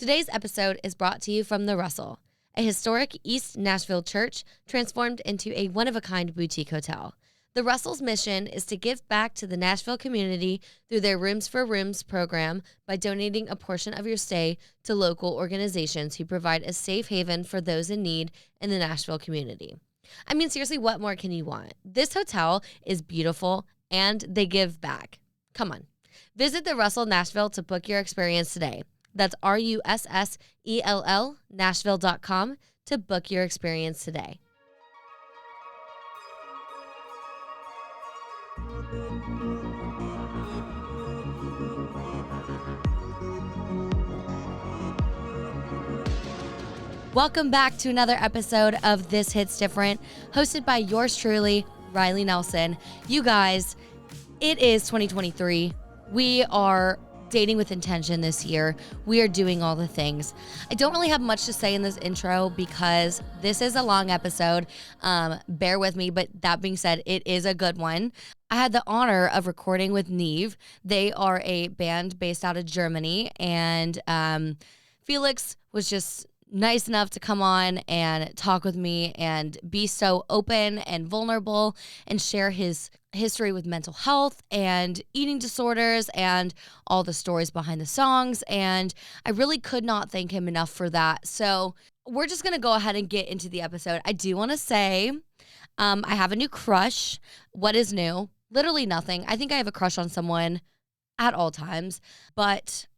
Today's episode is brought to you from The Russell, a historic East Nashville church transformed into a one-of-a-kind boutique hotel. The Russell's mission is to give back to the Nashville community through their Rooms for Rooms program by donating a portion of your stay to local organizations who provide a safe haven for those in need in the Nashville community. I mean, seriously, what more can you want? This hotel is beautiful and they give back. Come on. Visit the Russell Nashville to book your experience today. That's RUSSELL Nashville.com to book your experience today. Welcome back to another episode of This Hits Different, hosted by yours truly, Riley Nelson. You guys, it is 2023. We are dating with intention this year. We are doing all the things. I don't really have much to say in this intro because this is a long episode. Bear with me, but that being said, it is a good one. I had the honor of recording with NEEVE. They are a band based out of Germany, and Felix was just nice enough to come on and talk with me and be so open and vulnerable and share his history with mental health and eating disorders and all the stories behind the songs. And I really could not thank him enough for that. So we're just going to go ahead and get into the episode. I do want to say I have a new crush. What is new? Literally nothing. I think I have a crush on someone at all times, but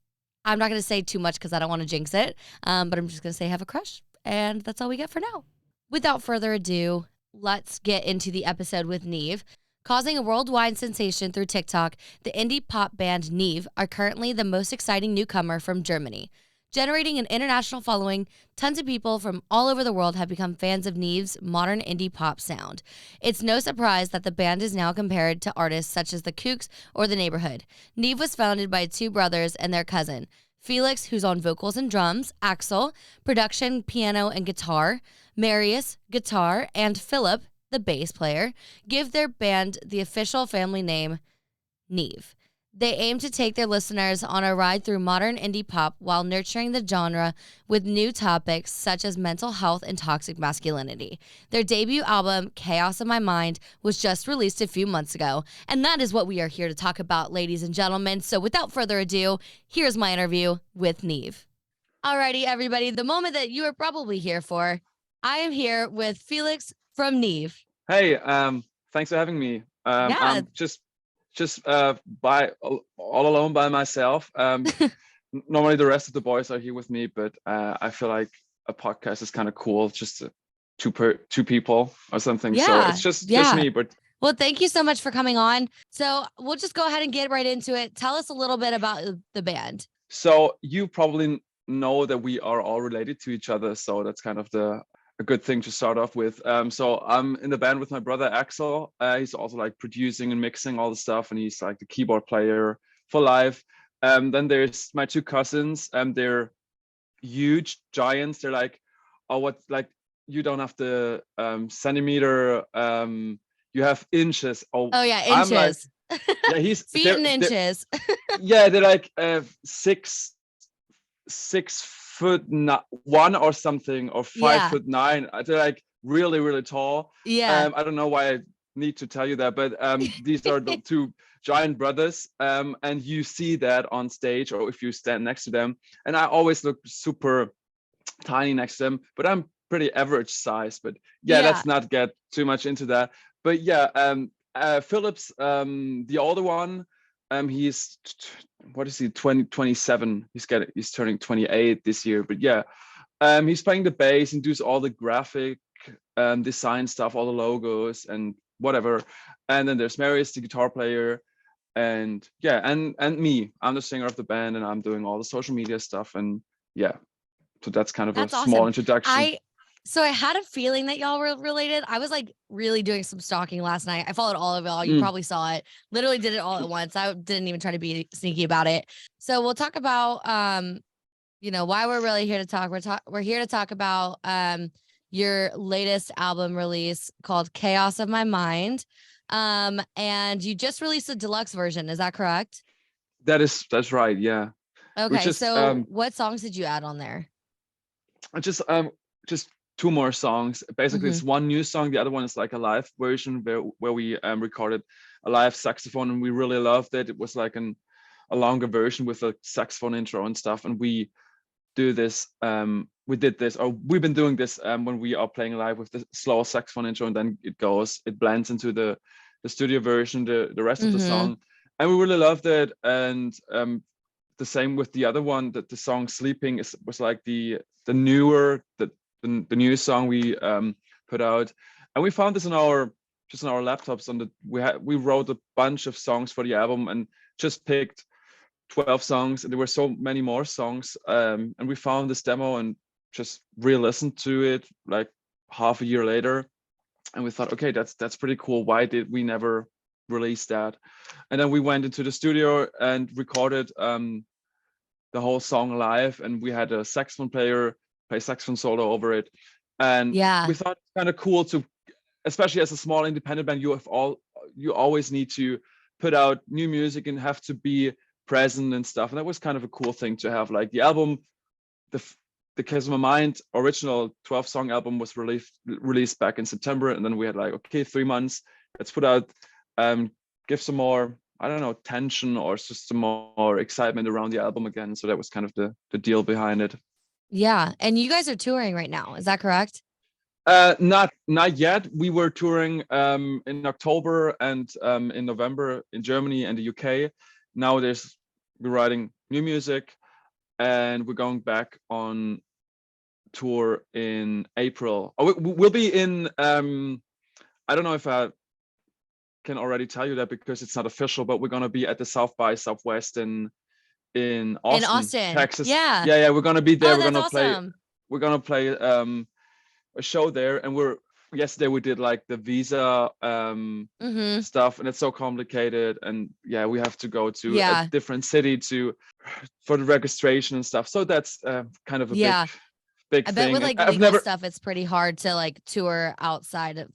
I'm not going to say too much because I don't want to jinx it, but I'm just going to say I have a crush, and that's all we get for now. Without further ado, let's get into the episode with NEEVE. Causing a worldwide sensation through TikTok, the indie pop band NEEVE are currently the most exciting newcomer from Germany. Generating an international following, tons of people from all over the world have become fans of NEEVE's modern indie pop sound. It's no surprise that the band is now compared to artists such as The Kooks or The Neighborhood. NEEVE was founded by two brothers and their cousin, Felix, who's on vocals and drums, Axel, production, piano, and guitar, Marius, guitar, and Philip, the bass player, give their band the official family name, NEEVE. They aim to take their listeners on a ride through modern indie pop while nurturing the genre with new topics such as mental health and toxic masculinity. Their debut album, Chaos of My Mind, was just released a few months ago, and that is what we are here to talk about, ladies and gentlemen. So without further ado, here's my interview with NEEVE. Alrighty, everybody, the moment that you are probably here for, I am here with Felix from NEEVE. Hey, thanks for having me. I'm just by all alone by myself. Normally the rest of the boys are here with me, but I feel like a podcast is kind of cool, just two people or something. Yeah, so it's just me. But well, thank you so much for coming on. So we'll just go ahead and get right into it. Tell us a little bit about the band. So you probably know that we are all related to each other, so that's kind of a good thing to start off with. So I'm in the band with my brother Axel. He's also like producing and mixing all the stuff, and he's like the keyboard player for life. Then there's my two cousins. They're huge giants. They're like, you don't have the centimeter. You have inches. Oh yeah, inches. I'm like, yeah, he's feet and inches. Yeah, they're like 6'1" or something, or 5'9". They're like really, really tall. Yeah. I don't know why I need to tell you that, but these are the two giant brothers. And you see that on stage, or if you stand next to them. And I always look super tiny next to them, but I'm pretty average size. But yeah, let's not get too much into that. But yeah, Philip's the older one. He's 27. He's turning 28 this year. But yeah, he's playing the bass and does all the graphic design stuff, all the logos and whatever. And then there's Marius, the guitar player, and yeah, and me. I'm the singer of the band, and I'm doing all the social media stuff. And yeah, so that's kind of a small introduction. So I had a feeling that y'all were related. I was like really doing some stalking last night. I followed all of y'all. You probably saw it. Literally did it all at once. I didn't even try to be sneaky about it. So we'll talk about, why we're really here to talk. We're here to talk about your latest album release called Chaos of My Mind. And you just released a deluxe version. Is that correct? That's right. Yeah. Okay, so what songs did you add on there? just just two more songs. Basically, Mm-hmm. it's one new song. The other one is like a live version where we recorded a live saxophone, and we really loved it. It was like a longer version with a saxophone intro and stuff. And we did this, or we've been doing this when we are playing live with the slow saxophone intro, and then it blends into the studio version, the rest of the Mm-hmm. song, and we really loved it. And the same with the other one, that the song "Sleeping" was like the newer the new song we put out, and we found this in our laptops. We wrote a bunch of songs for the album and just picked 12 songs, and there were so many more songs, and we found this demo and just re-listened to it like half a year later, and we thought, okay, that's pretty cool. Why did we never release that? And then we went into the studio and recorded the whole song live, and we had a saxophone player play saxophone solo over it. And Yeah. we thought it's kind of cool to, especially as a small independent band, you always need to put out new music and have to be present and stuff. And that was kind of a cool thing to have. Like the album, the Kiss of My Mind original 12-song album was released back in September, and then we had like, okay, 3 months, let's put out, give some more, I don't know, tension or just some more excitement around the album again. So that was kind of the deal behind it. Yeah. And you guys are touring right now, is that correct? Not yet. We were touring in October and in November in Germany and the UK. Now we're writing new music, and we're going back on tour in April. Oh, we'll be in I don't know if I can already tell you that because it's not official, but we're gonna be at the South by Southwest in Austin, Texas. Yeah. Yeah, we're gonna be there. Oh, that's awesome. We're gonna play a show there, and yesterday we did like the visa stuff, and it's so complicated, and yeah, we have to go to a different city for the registration and stuff. So that's kind of a big I thing. bet with like legal stuff, it's pretty hard to like tour outside of,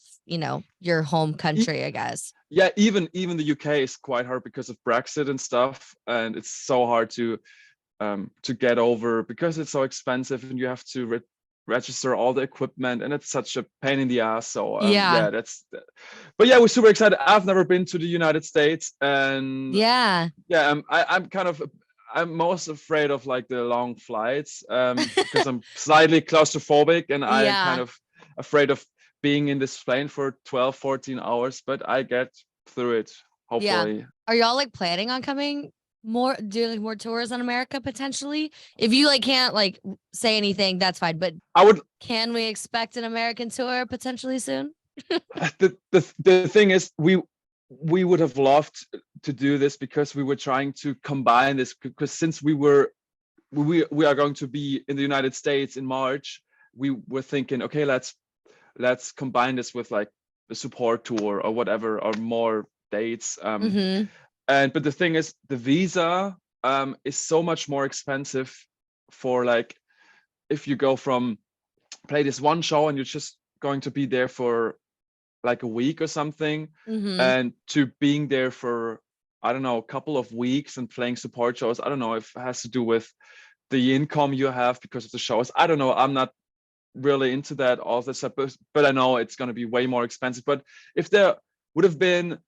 your home country, I guess. Yeah, even the UK is quite hard because of Brexit and stuff, and it's so hard to get over because it's so expensive, and you have to register all the equipment, and it's such a pain in the ass. So but yeah, we're super excited. I've never been to the United States, and I'm most afraid of like the long flights because I'm slightly claustrophobic, and I'm kind of afraid of being in this plane for 12, 14 hours, but I get through it, hopefully. Yeah. Are y'all like planning on doing more tours on America potentially? If you like can't like say anything, that's fine. But can we expect an American tour potentially soon? The thing is, we would have loved to do this because we were trying to combine this, because since we are going to be in the United States in March, we were thinking, okay, let's combine this with like the support tour or whatever, or more dates. But the thing is, the visa is so much more expensive for like, if you go from play this one show and you're just going to be there for like a week or something, and to being there for, I don't know, a couple of weeks and playing support shows. I don't know if it has to do with the income you have because of the shows. I don't know. I'm not really into that, all this stuff, but I know it's going to be way more expensive. But if there would have been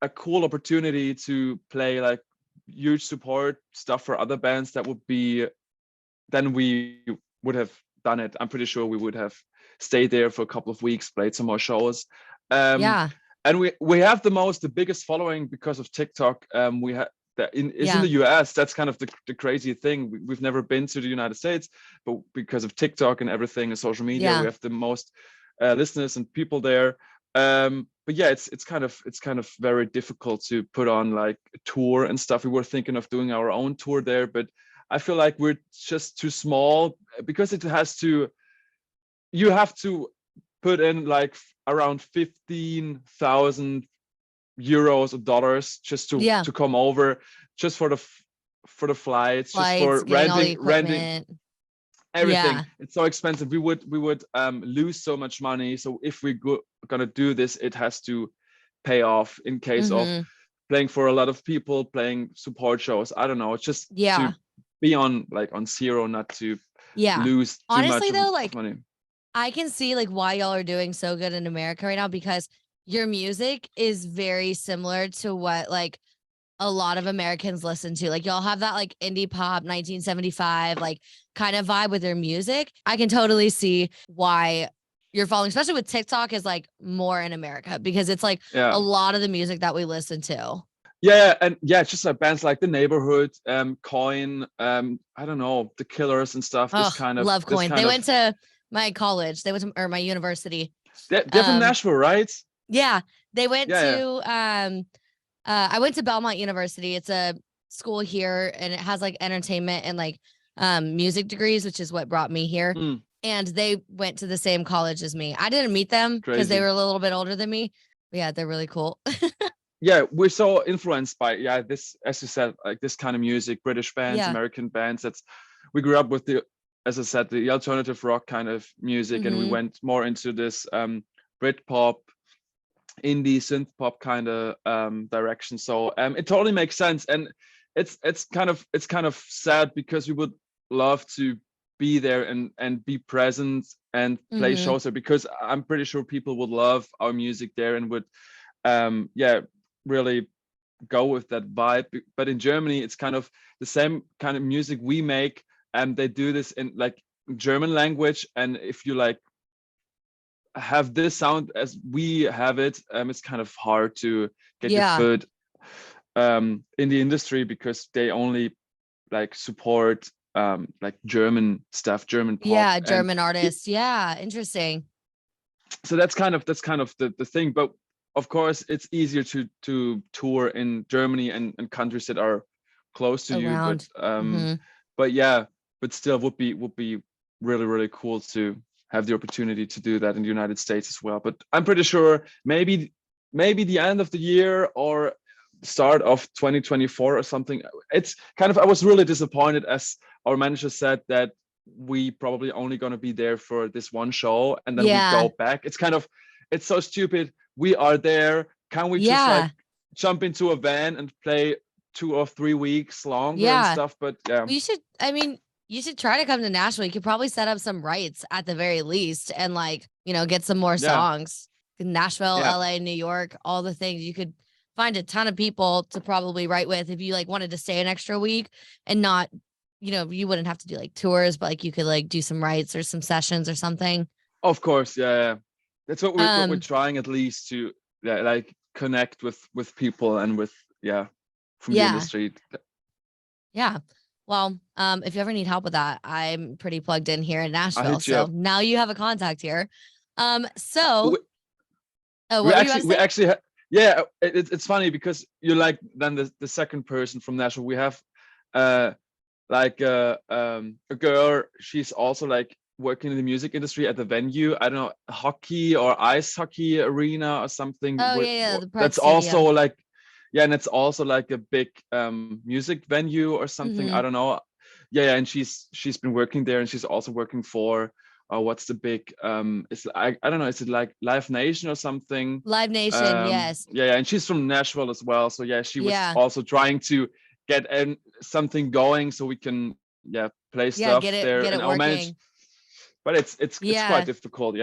a cool opportunity to play like huge support stuff for other bands, then we would have done it. I'm pretty sure we would have stayed there for a couple of weeks, played some more shows. And we have the biggest following because of TikTok. We have that in the US. That's kind of the crazy thing. We've never been to the United States, but because of TikTok and everything and social media, we have the most listeners and people there. But yeah, it's kind of very difficult to put on like a tour and stuff. We were thinking of doing our own tour there, but I feel like we're just too small, because you have to put in like around 15,000 euros or dollars just to come over, just for the flights, just for renting everything. It's so expensive. We would lose so much money. So if we're gonna do this, it has to pay off in case of playing for a lot of people, playing support shows. I don't know. It's just be on like on zero, not to Yeah. lose too Honestly much though, of like money. I can see like why y'all are doing so good in America right now, because your music is very similar to what like a lot of Americans listen to. Like y'all have that like indie pop 1975 like kind of vibe with your music. I can totally see why you're following, especially with TikTok, is like more in America, because it's like a lot of the music that we listen to. Yeah, and yeah, it's just like bands like The Neighborhood, Coin, I don't know, The Killers and stuff. Oh, love Coin. They went to my college. They went to, or my university. They're from Nashville, right? Yeah, they went Yeah, to I went to Belmont University. It's a school here, and it has like entertainment and like music degrees, which is what brought me here. And they went to the same college as me. I didn't meet them because they were a little bit older than me. But yeah, they're really cool. Yeah, we're so influenced by this, as you said, like this kind of music, British bands, American bands. We grew up with the, as I said, the alternative rock kind of music, and we went more into this Britpop, indie synth pop kind of direction. So it totally makes sense, and it's kind of sad because we would love to be there and be present and play shows there, because I'm pretty sure people would love our music there and would really go with that vibe. But in Germany, it's kind of the same kind of music we make, and they do this in like German language, and if you like have this sound as we have it, it's kind of hard to get your foot in the industry, because they only like support like German stuff, German pop, German artists. Interesting. So that's kind of the thing. But of course, it's easier to tour in Germany and countries that are close to around. You. But still would be really, really cool to have the opportunity to do that in the United States as well. But I'm pretty sure maybe the end of the year or start of 2024 or something. It's kind of, I was really disappointed, as our manager said, that we probably only going to be there for this one show and then we go back. It's kind of, it's so stupid. We are there. Can we just like jump into a van and play 2 or 3 weeks longer and stuff? But you should try to come to Nashville. You could probably set up some rights at the very least and like, get some more songs. Nashville, LA, New York, all the things. You could find a ton of people to probably write with if you like wanted to stay an extra week and not, you wouldn't have to do like tours, but like you could like do some rights or some sessions or something. Of course. Yeah. That's what we're trying, at least, to like connect with people and with from the industry. Yeah. Well, if you ever need help with that, I'm pretty plugged in here in Nashville. So now you have a contact here. What were you actually it's funny because you're like then the second person from Nashville. We have like a girl. She's also like working in the music industry at the venue. I don't know, hockey or ice hockey arena or something. That's also like and it's also like a big music venue or something. I don't know. And she's been working there, and she's also working for what's the big it's I don't know, is it like Live Nation or something? Live Nation, yes. And she's from Nashville as well, so she was also trying to get something going so we can play stuff there and our manage. But it's quite difficult.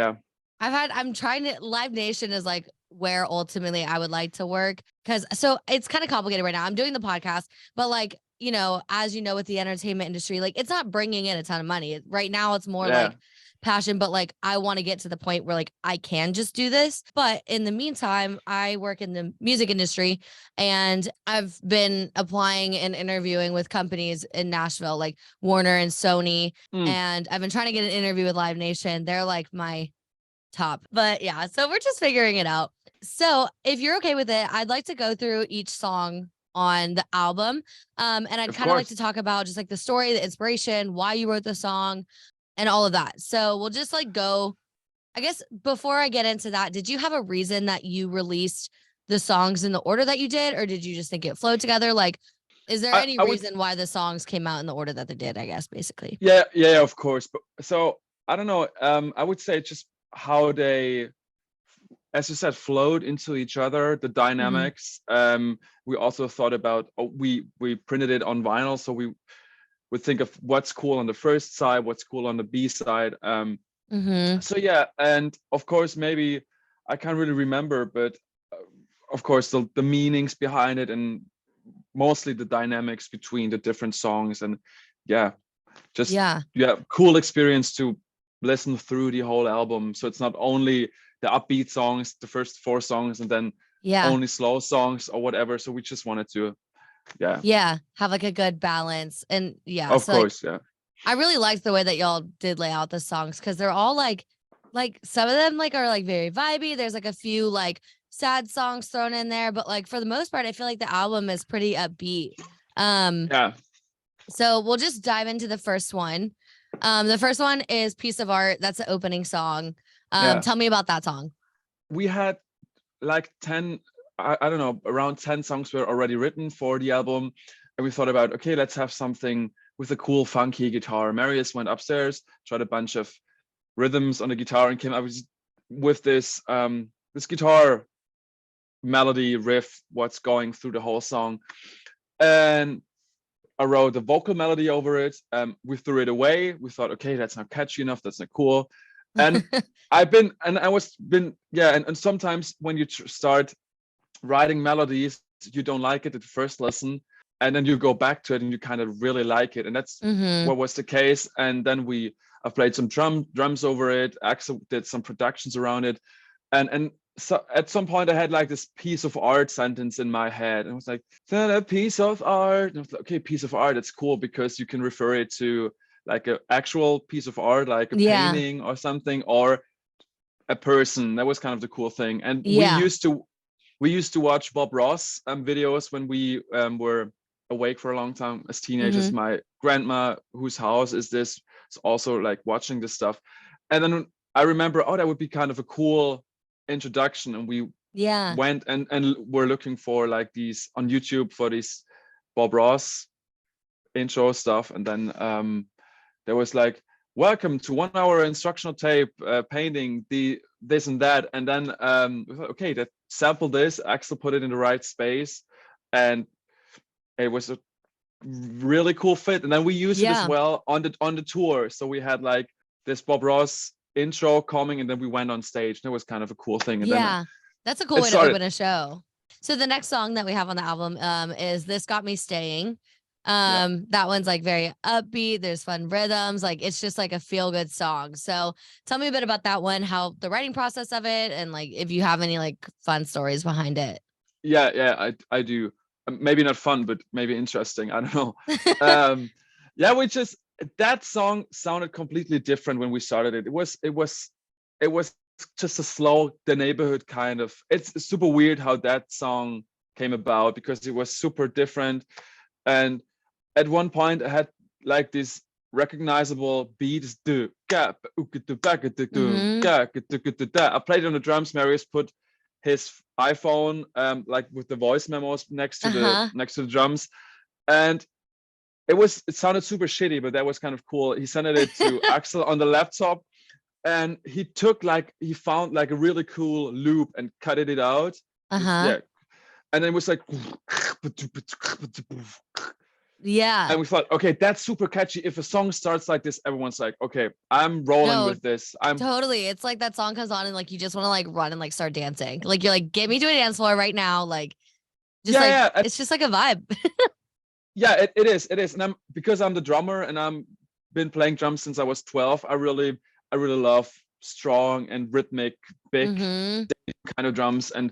I'm trying to, Live Nation is like where ultimately I would like to work, because so it's kind of complicated right now. I'm doing the podcast, but like, as you know, with the entertainment industry, like it's not bringing in a ton of money right now. It's more like passion, but like I want to get to the point where like I can just do this. But in the meantime, I work in the music industry, and I've been applying and interviewing with companies in Nashville like Warner and Sony, and I've been trying to get an interview with Live Nation. They're like my top. But so we're just figuring it out. So if you're okay with it, I'd like to go through each song on the album, and I'd kind of like to talk about just like the story, the inspiration, why you wrote the song, and all of that. So we'll just like go, I guess before I get into that, did you have a reason that you released the songs in the order that you did, or did you just think it flowed together? Like, is there any reason why the songs came out in the order that they did, I guess, basically? Yeah, of course. But so I don't know. I would say just how they, as you said, flowed into each other, the dynamics. We also thought about, we printed it on vinyl, so we would think of what's cool on the first side, what's cool on the B side. So yeah, and of course, maybe I can't really remember, but of course the meanings behind it, and mostly the dynamics between the different songs, and just cool experience to listen through the whole album. So it's not only the upbeat songs, the first 4 songs, and then only slow songs or whatever. So we just wanted to have like a good balance. And of course, I really liked the way that y'all did lay out the songs, because they're all like some of them like are like very vibey. There's like a few like sad songs thrown in there, but like for the most part I feel like the album is pretty upbeat. So we'll just dive into the first one. The first one is Piece of Art. That's the opening song. Tell me about that song. We had like 10, I don't know, around 10 songs were already written for the album. And we thought about, okay, let's have something with a cool, funky guitar. Marius went upstairs, tried a bunch of rhythms on the guitar, and came up with this this guitar melody riff, what's going through the whole song. And I wrote the vocal melody over it. We threw it away. We thought, okay, that's not catchy enough. That's not cool. And and sometimes when you start writing melodies, you don't like it at the first listen, and then you go back to it and you kind of really like it. And that's what was the case. And then I played some drums over it. Axel did some productions around it. And so at some point I had like this piece of art sentence in my head, and I was like, that a piece of art. And I was like, okay, piece of art, it's cool because you can refer it to like an actual piece of art, like a painting or something, or a person. That was kind of the cool thing. And we used to watch Bob Ross videos when we were awake for a long time as teenagers. My grandma, whose house is this, is also like watching this stuff. And then I remember, that would be kind of a cool introduction. And we went and were looking for like these on YouTube for these Bob Ross intro stuff. And then there was like, welcome to 1 hour instructional tape, painting this and that. And then we thought, okay, that sample this, Axel put it in the right space, and it was a really cool fit. And then we used it as well on the tour. So we had like this Bob Ross intro coming, and then we went on stage. That was kind of a cool thing. And then that's a cool way to open a show. So the next song that we have on the album is This Got Me Staying. That one's like very upbeat. There's fun rhythms. Like it's just like a feel good song. So tell me a bit about that one, how the writing process of it, and like if you have any like fun stories behind it. I do. Maybe not fun, but maybe interesting. I don't know. That song sounded completely different when we started it. It was just a slow, the neighborhood kind of. It's super weird how that song came about, because it was super different. And at one point I had like this recognizable beat. I played it on the drums. Marius put his iPhone like with the voice memos next to the drums, and it sounded super shitty, but that was kind of cool. He sent it to Axel on the laptop, and he found like a really cool loop and cut it out. And then it was like, and we thought, okay, that's super catchy. If a song starts like this, everyone's like, okay, I'm rolling with this. Totally. It's like that song comes on and like you just want to like run and like start dancing. Like you're like, get me to a dance floor right now. Like, it's just like a vibe. It is. And because I'm the drummer and I'm been playing drums since I was 12. I really love strong and rhythmic, big kind of drums. And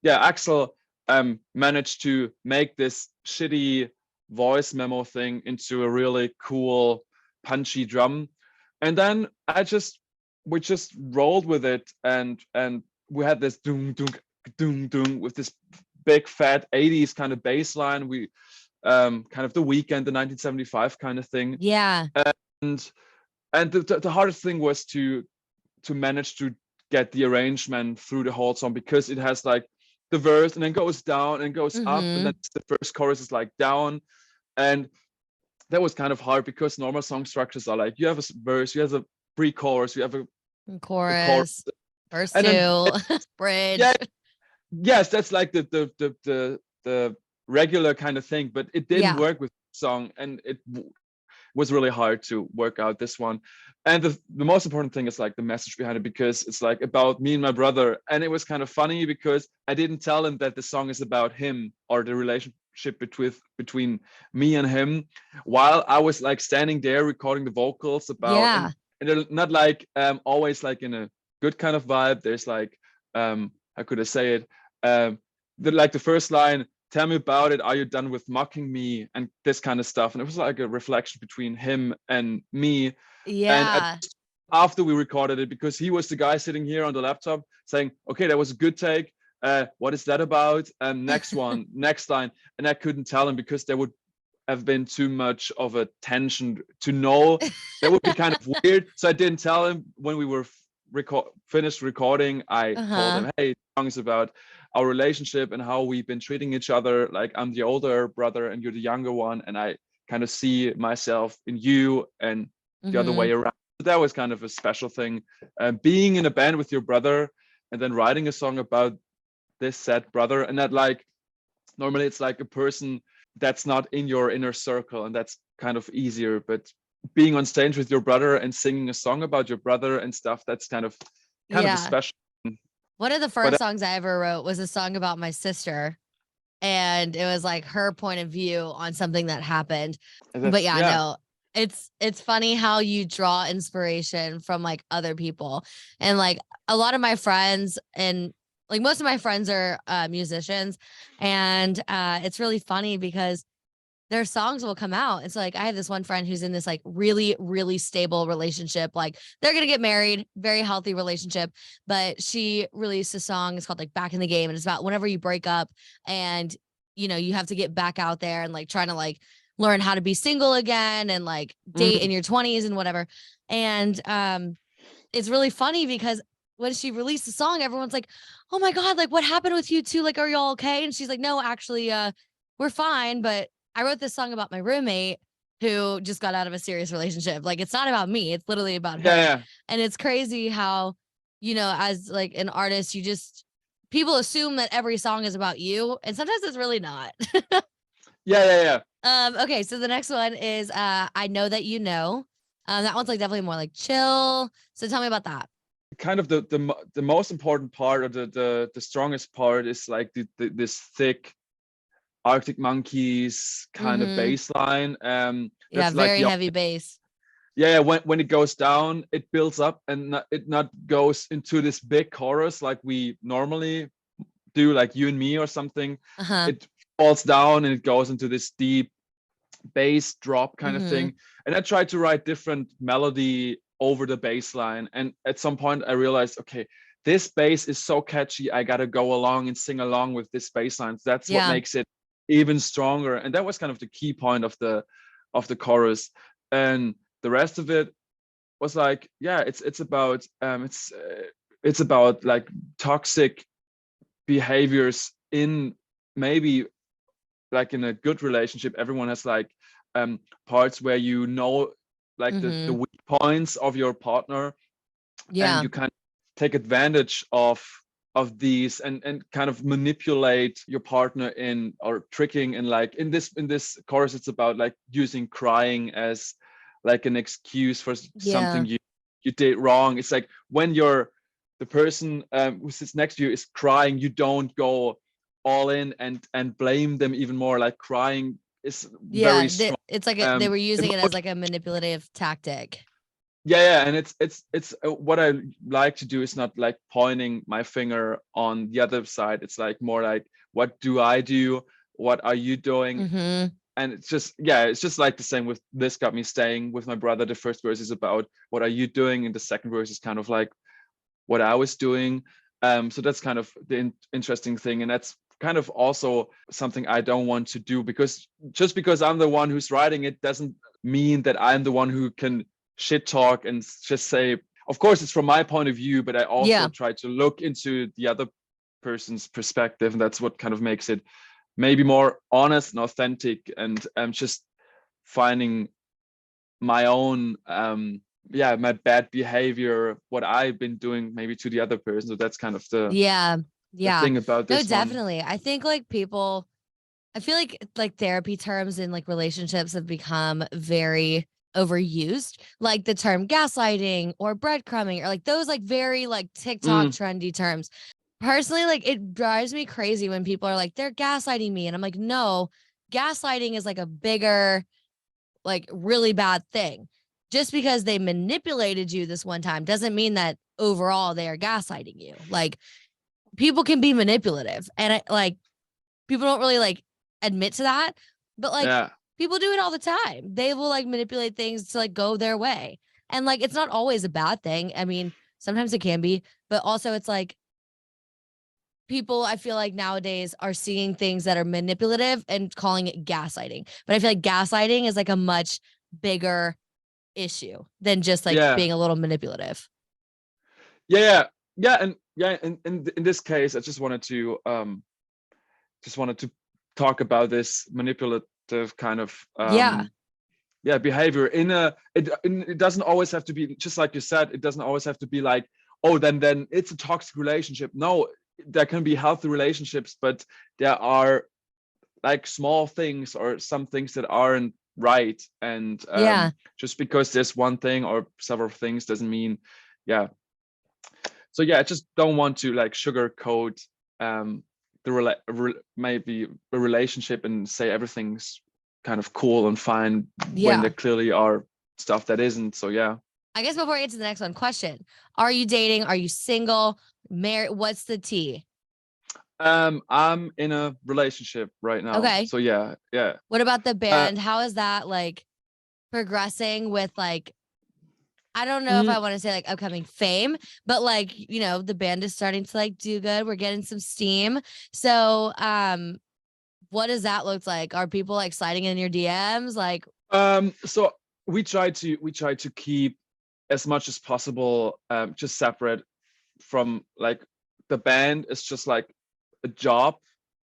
Axel managed to make this shitty voice memo thing into a really cool, punchy drum. And then we just rolled with it, and we had this doom doom doom doom with this big fat 80s kind of bass line. We kind of The Weeknd, the 1975 kind of thing. And the hardest thing was to manage to get the arrangement through the whole song, because it has like the verse and then goes down and goes up, and then the first chorus is like down. And that was kind of hard, because normal song structures are like, you have a verse, you have a pre-chorus, you have a chorus, verse two, bridge. Yes, that's like the regular kind of thing, but it didn't work with the song. And was really hard to work out this one. And the most important thing is like the message behind it, because it's like about me and my brother. And it was kind of funny because I didn't tell him that the song is about him or the relationship between me and him, while I was like standing there recording the vocals about, Yeah. and they're not like always like in a good kind of vibe. There's like how could I say it? The first line, tell me about it, are you done with mocking me, and this kind of stuff. And it was like a reflection between him and me. And Yeah. after we recorded it, because he was the guy sitting here on the laptop saying, okay, that was a good take, what is that about, and next one, next line. And I couldn't tell him because there would have been too much of a tension to know. That would be kind of weird. So I didn't tell him. When we were finished recording, I told him, hey, the song is about our relationship and how we've been treating each other. Like, I'm the older brother and you're the younger one, and I kind of see myself in you and the other way around. That was kind of a special thing, being in a band with your brother and then writing a song about this said brother. And that, like, normally it's like a person that's not in your inner circle, and that's kind of easier. But being on stage with your brother and singing a song about your brother and stuff, that's kind of a special. One of the first songs I ever wrote was a song about my sister, and it was like her point of view on something that happened. But no, it's funny how you draw inspiration from like other people. And like a lot of my friends, and like most of my friends are musicians, and it's really funny because their songs will come out. It's like, I have this one friend who's in this like really, really stable relationship. Like, they're going to get married, very healthy relationship. But she released a song. It's called like Back in the Game. And it's about whenever you break up and, you know, you have to get back out there and like trying to like learn how to be single again and like date in your 20s and whatever. And it's really funny because when she released the song, everyone's like, oh my God, like what happened with you two? Like, are you all okay? And she's like, no, actually, we're fine. But I wrote this song about my roommate who just got out of a serious relationship. Like, it's not about me. It's literally about her. Yeah. And it's crazy how, you know, as like an artist, people assume that every song is about you. And sometimes it's really not. Yeah. Okay. So the next one is, I Know That You Know. That one's like definitely more like chill. So tell me about that. Kind of the most important part, or the strongest part, is like this thick Arctic Monkeys kind of bass line. That's very like heavy bass. Yeah, when it goes down, it builds up, and it not goes into this big chorus like we normally do, like You and Me or something. It falls down and it goes into this deep bass drop kind of thing. And I tried to write different melody over the bass line. And at some point I realized, okay, this bass is so catchy, I gotta go along and sing along with this bass line. That's what makes it even stronger. And that was kind of the key point of the chorus. And the rest of it was like, yeah, it's about it's about like toxic behaviors in, maybe like in a good relationship, everyone has like parts where, you know, like the weak points of your partner, and you kind of take advantage of these and kind of manipulate your partner in, or tricking. And like in this chorus, it's about like using crying as like an excuse for something you did wrong. It's like when the person who sits next to you is crying, you don't go all in and blame them even more. Like, crying is very strong. It's like they were using it as like a manipulative tactic. Yeah, and it's what I like to do is not like pointing my finger on the other side. It's like more like, what do I do? What are you doing? And it's just like the same with This Got Me Staying with my brother. The first verse is about what are you doing, and the second verse is kind of like what I was doing. So that's kind of the interesting thing, and that's kind of also something I don't want to do, because just because I'm the one who's writing it doesn't mean that I'm the one who can shit talk and just say, of course it's from my point of view, but I also try to look into the other person's perspective, and that's what kind of makes it maybe more honest and authentic, and just finding my own my bad behavior, what I've been doing maybe to the other person. So that's kind of the thing about this. No, definitely. I think like I feel like therapy terms in like relationships have become very overused, like the term gaslighting or breadcrumbing, or like those like very like TikTok Mm, trendy terms. Personally, like it drives me crazy when people are like, they're gaslighting me. And I'm like, no, gaslighting is like a bigger, like really bad thing. Just because they manipulated you this one time doesn't mean that overall they are gaslighting you. Like people can be manipulative, and like people don't really like admit to that, but like yeah. people do it all the time. They will like manipulate things to like go their way. And like it's not always a bad thing. I mean, sometimes it can be, but also it's like people I feel like nowadays are seeing things that are manipulative and calling it gaslighting. But I feel like gaslighting is like a much bigger issue than just like Yeah. being a little manipulative. Yeah. Yeah. And yeah, in this case, I just wanted to talk about this manipulative kind of Yeah. yeah, behavior it doesn't always have to be, just like you said, it doesn't always have to be like, oh, then it's a toxic relationship. No, there can be healthy relationships, but there are like small things or some things that aren't right. And Yeah. just because there's one thing or several things doesn't mean, yeah. So yeah, I just don't want to like sugarcoat um maybe a relationship and say everything's kind of cool and fine when there Yeah. clearly are stuff that isn't. So yeah. I guess before I get to the next one, question. Are you dating? Are you single? Married? What's the tea? I'm in a relationship right now. Okay. So yeah, yeah. What about the Uh, band? How is that like progressing with like, I don't know if mm, I want to say like upcoming fame, but like, the band is starting to like do good. We're getting some steam. So, what does that look like? Are people like sliding in your DMs? Like, so we try to keep as much as possible just separate from like the band is just like a job.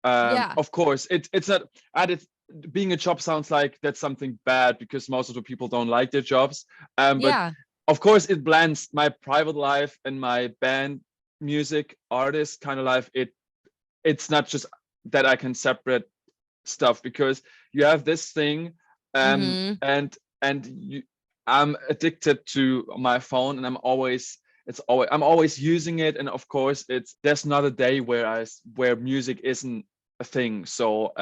yeah, Of course, it's not added. Being a job sounds like that's something bad because most of the people don't like their jobs. But yeah, of course, it blends my private life and my band music artist kind of life. It's not just that I can separate stuff because you have this thing, mm-hmm, and I'm addicted to my phone, and I'm always using it. And of course there's not a day where music isn't a thing. So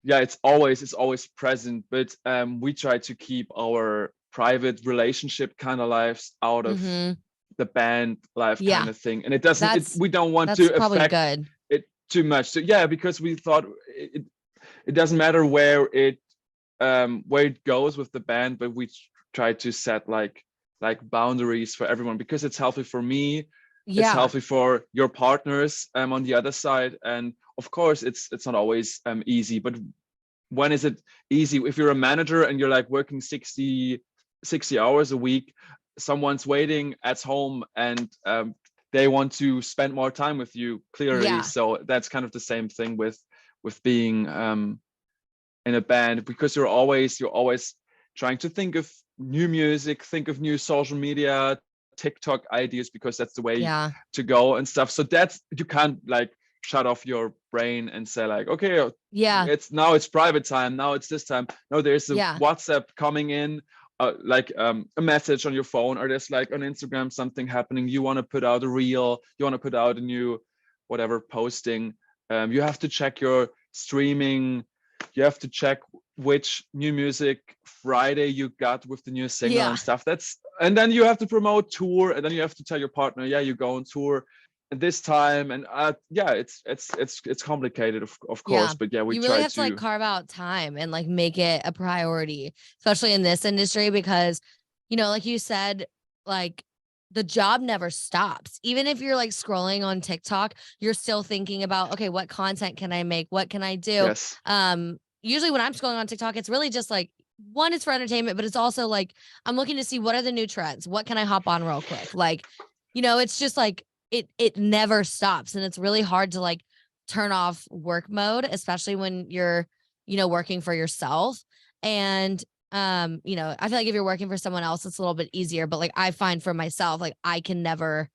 yeah, it's always present, but we try to keep our private relationship kind of lives out of mm-hmm, the band life kind yeah. of thing. And it doesn't it That's we don't want that's to probably affect good. it too much. So yeah, because we thought it doesn't matter where it goes with the band, but we try to set like boundaries for everyone because it's healthy for me, it's Yeah, healthy for your partners on the other side. And of course it's not always easy, but when is it easy? If you're a manager and you're like working 60 hours a week, someone's waiting at home, and they want to spend more time with you, clearly. yeah, So that's kind of the same thing with being in a band, because you're always trying to think of new music, think of new social media, TikTok ideas, because that's the way yeah, to go and stuff. So that's, you can't like shut off your brain and say like, okay, yeah, it's private time, now it's this time. No, there's a yeah, WhatsApp coming in, like a message on your phone, or there's like on Instagram something happening, you want to put out a reel, you want to put out a new whatever posting. You have to check your streaming, you have to check which new music Friday you got with the new single yeah, and stuff. And then you have to promote tour, and then you have to tell your partner, yeah, you go on tour at this time. And yeah, it's complicated, of yeah. course, but yeah, we You really try have to like to. carve out time and like make it a priority, especially in this industry, because, like you said, like the job never stops. Even if you're like scrolling on TikTok, you're still thinking about, okay, what content can I make? What can I do? Yes. Usually when I'm scrolling on TikTok, it's really just like, one, it's for entertainment, but it's also like I'm looking to see what are the new trends. What can I hop on real quick? Like, it's just like it never stops, and it's really hard to like turn off work mode, especially when you're, working for yourself. And I feel like if you're working for someone else, it's a little bit easier. But like I find for myself, like I can never.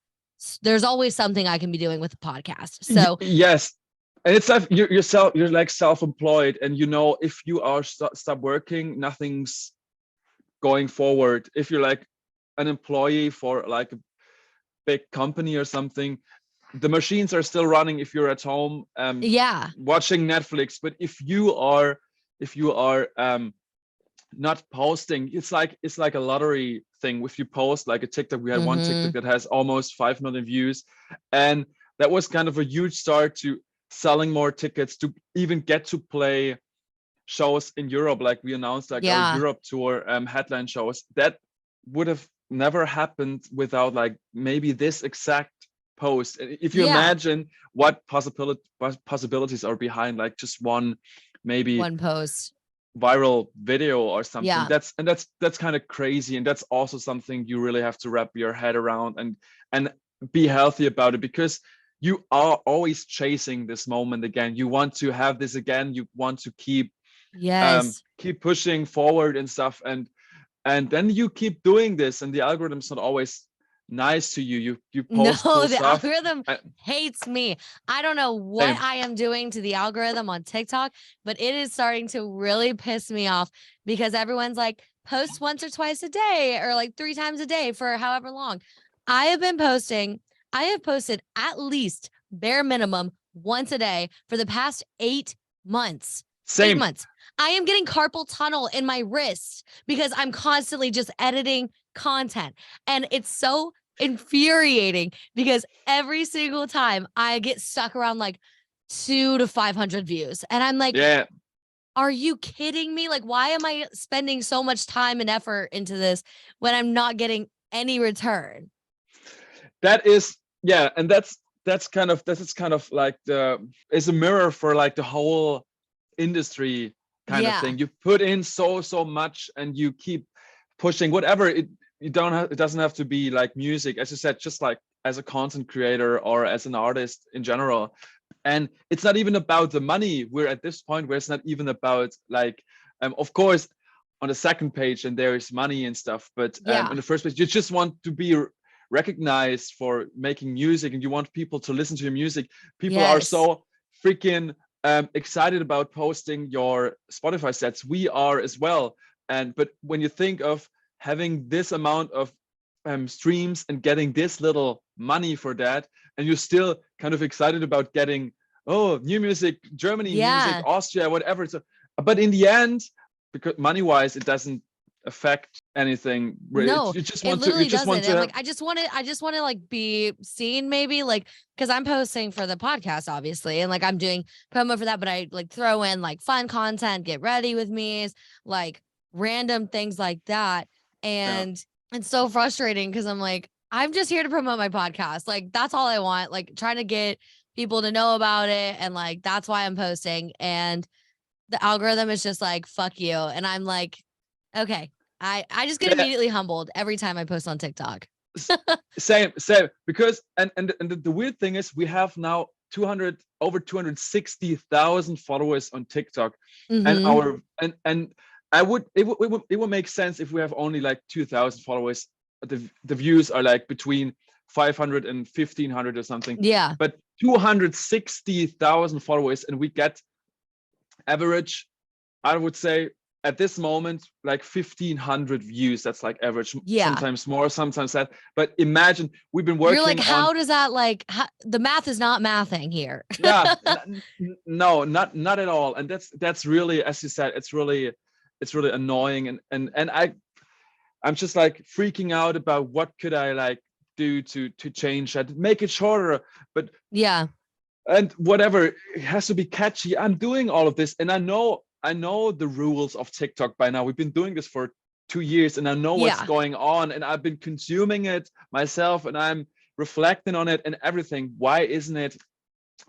There's always something I can be doing with the podcast. So Yes. And it's like you're like self-employed, and if you are stop working, nothing's going forward. If you're like an employee for like a big company or something, the machines are still running if you're at home watching Netflix. But if you are not posting, it's like a lottery thing. If you post like a TikTok, we had one TikTok that has almost 5 million views, and that was kind of a huge start to selling more tickets to even get to play shows in Europe. Like we announced like our Europe tour headline shows. That would have never happened without like maybe this exact post. If you imagine what possibilities are behind like just one post, viral video or something, that's kind of crazy. And that's also something you really have to wrap your head around and be healthy about it, because you are always chasing this moment again. You want to have this again, you want to keep pushing forward and stuff, and then you keep doing this, and the algorithm's not always nice to you. You post cool the stuff. Algorithm hates me. I don't know what I am doing to the algorithm on TikTok, but it is starting to really piss me off, because everyone's like, post once or twice a day or like 3 times a day for however long. I have posted at least bare minimum once a day for the past 8 months. Same. 8 months. I am getting carpal tunnel in my wrist because I'm constantly just editing content. And it's so infuriating because every single time I get stuck around like 200 to 500 views. And I'm like, are you kidding me? Like, why am I spending so much time and effort into this when I'm not getting any return? That is, and that's kind of like is a mirror for like the whole industry kind of thing. You put in so much and you keep pushing whatever. It doesn't have to be like music, as you said, just like as a content creator or as an artist in general. And it's not even about the money. We're at this point where it's not even about like of course on the second page and there is money and stuff, but in the first page you just want to be recognized for making music, and you want people to listen to your music. People are so freaking excited about posting your Spotify sets. We are as well. But when you think of having this amount of streams and getting this little money for that, and you're still kind of excited about getting new music, Germany, music, Austria, whatever. So, but in the end, because money wise, it doesn't affect anything. No, you just it want literally to. You just doesn't. want to. I'm like, I just want to like be seen, maybe, like, because I'm posting for the podcast, obviously, and like I'm doing promo for that, but I like throw in like fun content, get ready with me, like random things like that, and it's so frustrating because I'm like, I'm just here to promote my podcast. Like that's all I want. Like trying to get people to know about it, and like that's why I'm posting. And the algorithm is just like, fuck you, and I'm like, okay. I just get immediately humbled every time I post on TikTok. Same, because and the weird thing is we have now over 260,000 followers on TikTok, and our and it would make sense if we have only like 2,000 followers. The views are like between 500 and 1,500 or something. Yeah, but 260,000 followers, and we get average, I would say, at this moment, like 1,500 views. That's like average. Sometimes more, sometimes less. But imagine we've been working. You're like, how does that like? The math is not mathing here. No, not at all. And that's really, as you said, it's really annoying. And I'm just like freaking out about what could I like do to change that, make it shorter. But and whatever, it has to be catchy. I'm doing all of this, and I know the rules of TikTok by now. We've been doing this for 2 years, and I know what's going on, and I've been consuming it myself, and I'm reflecting on it and everything. Why isn't it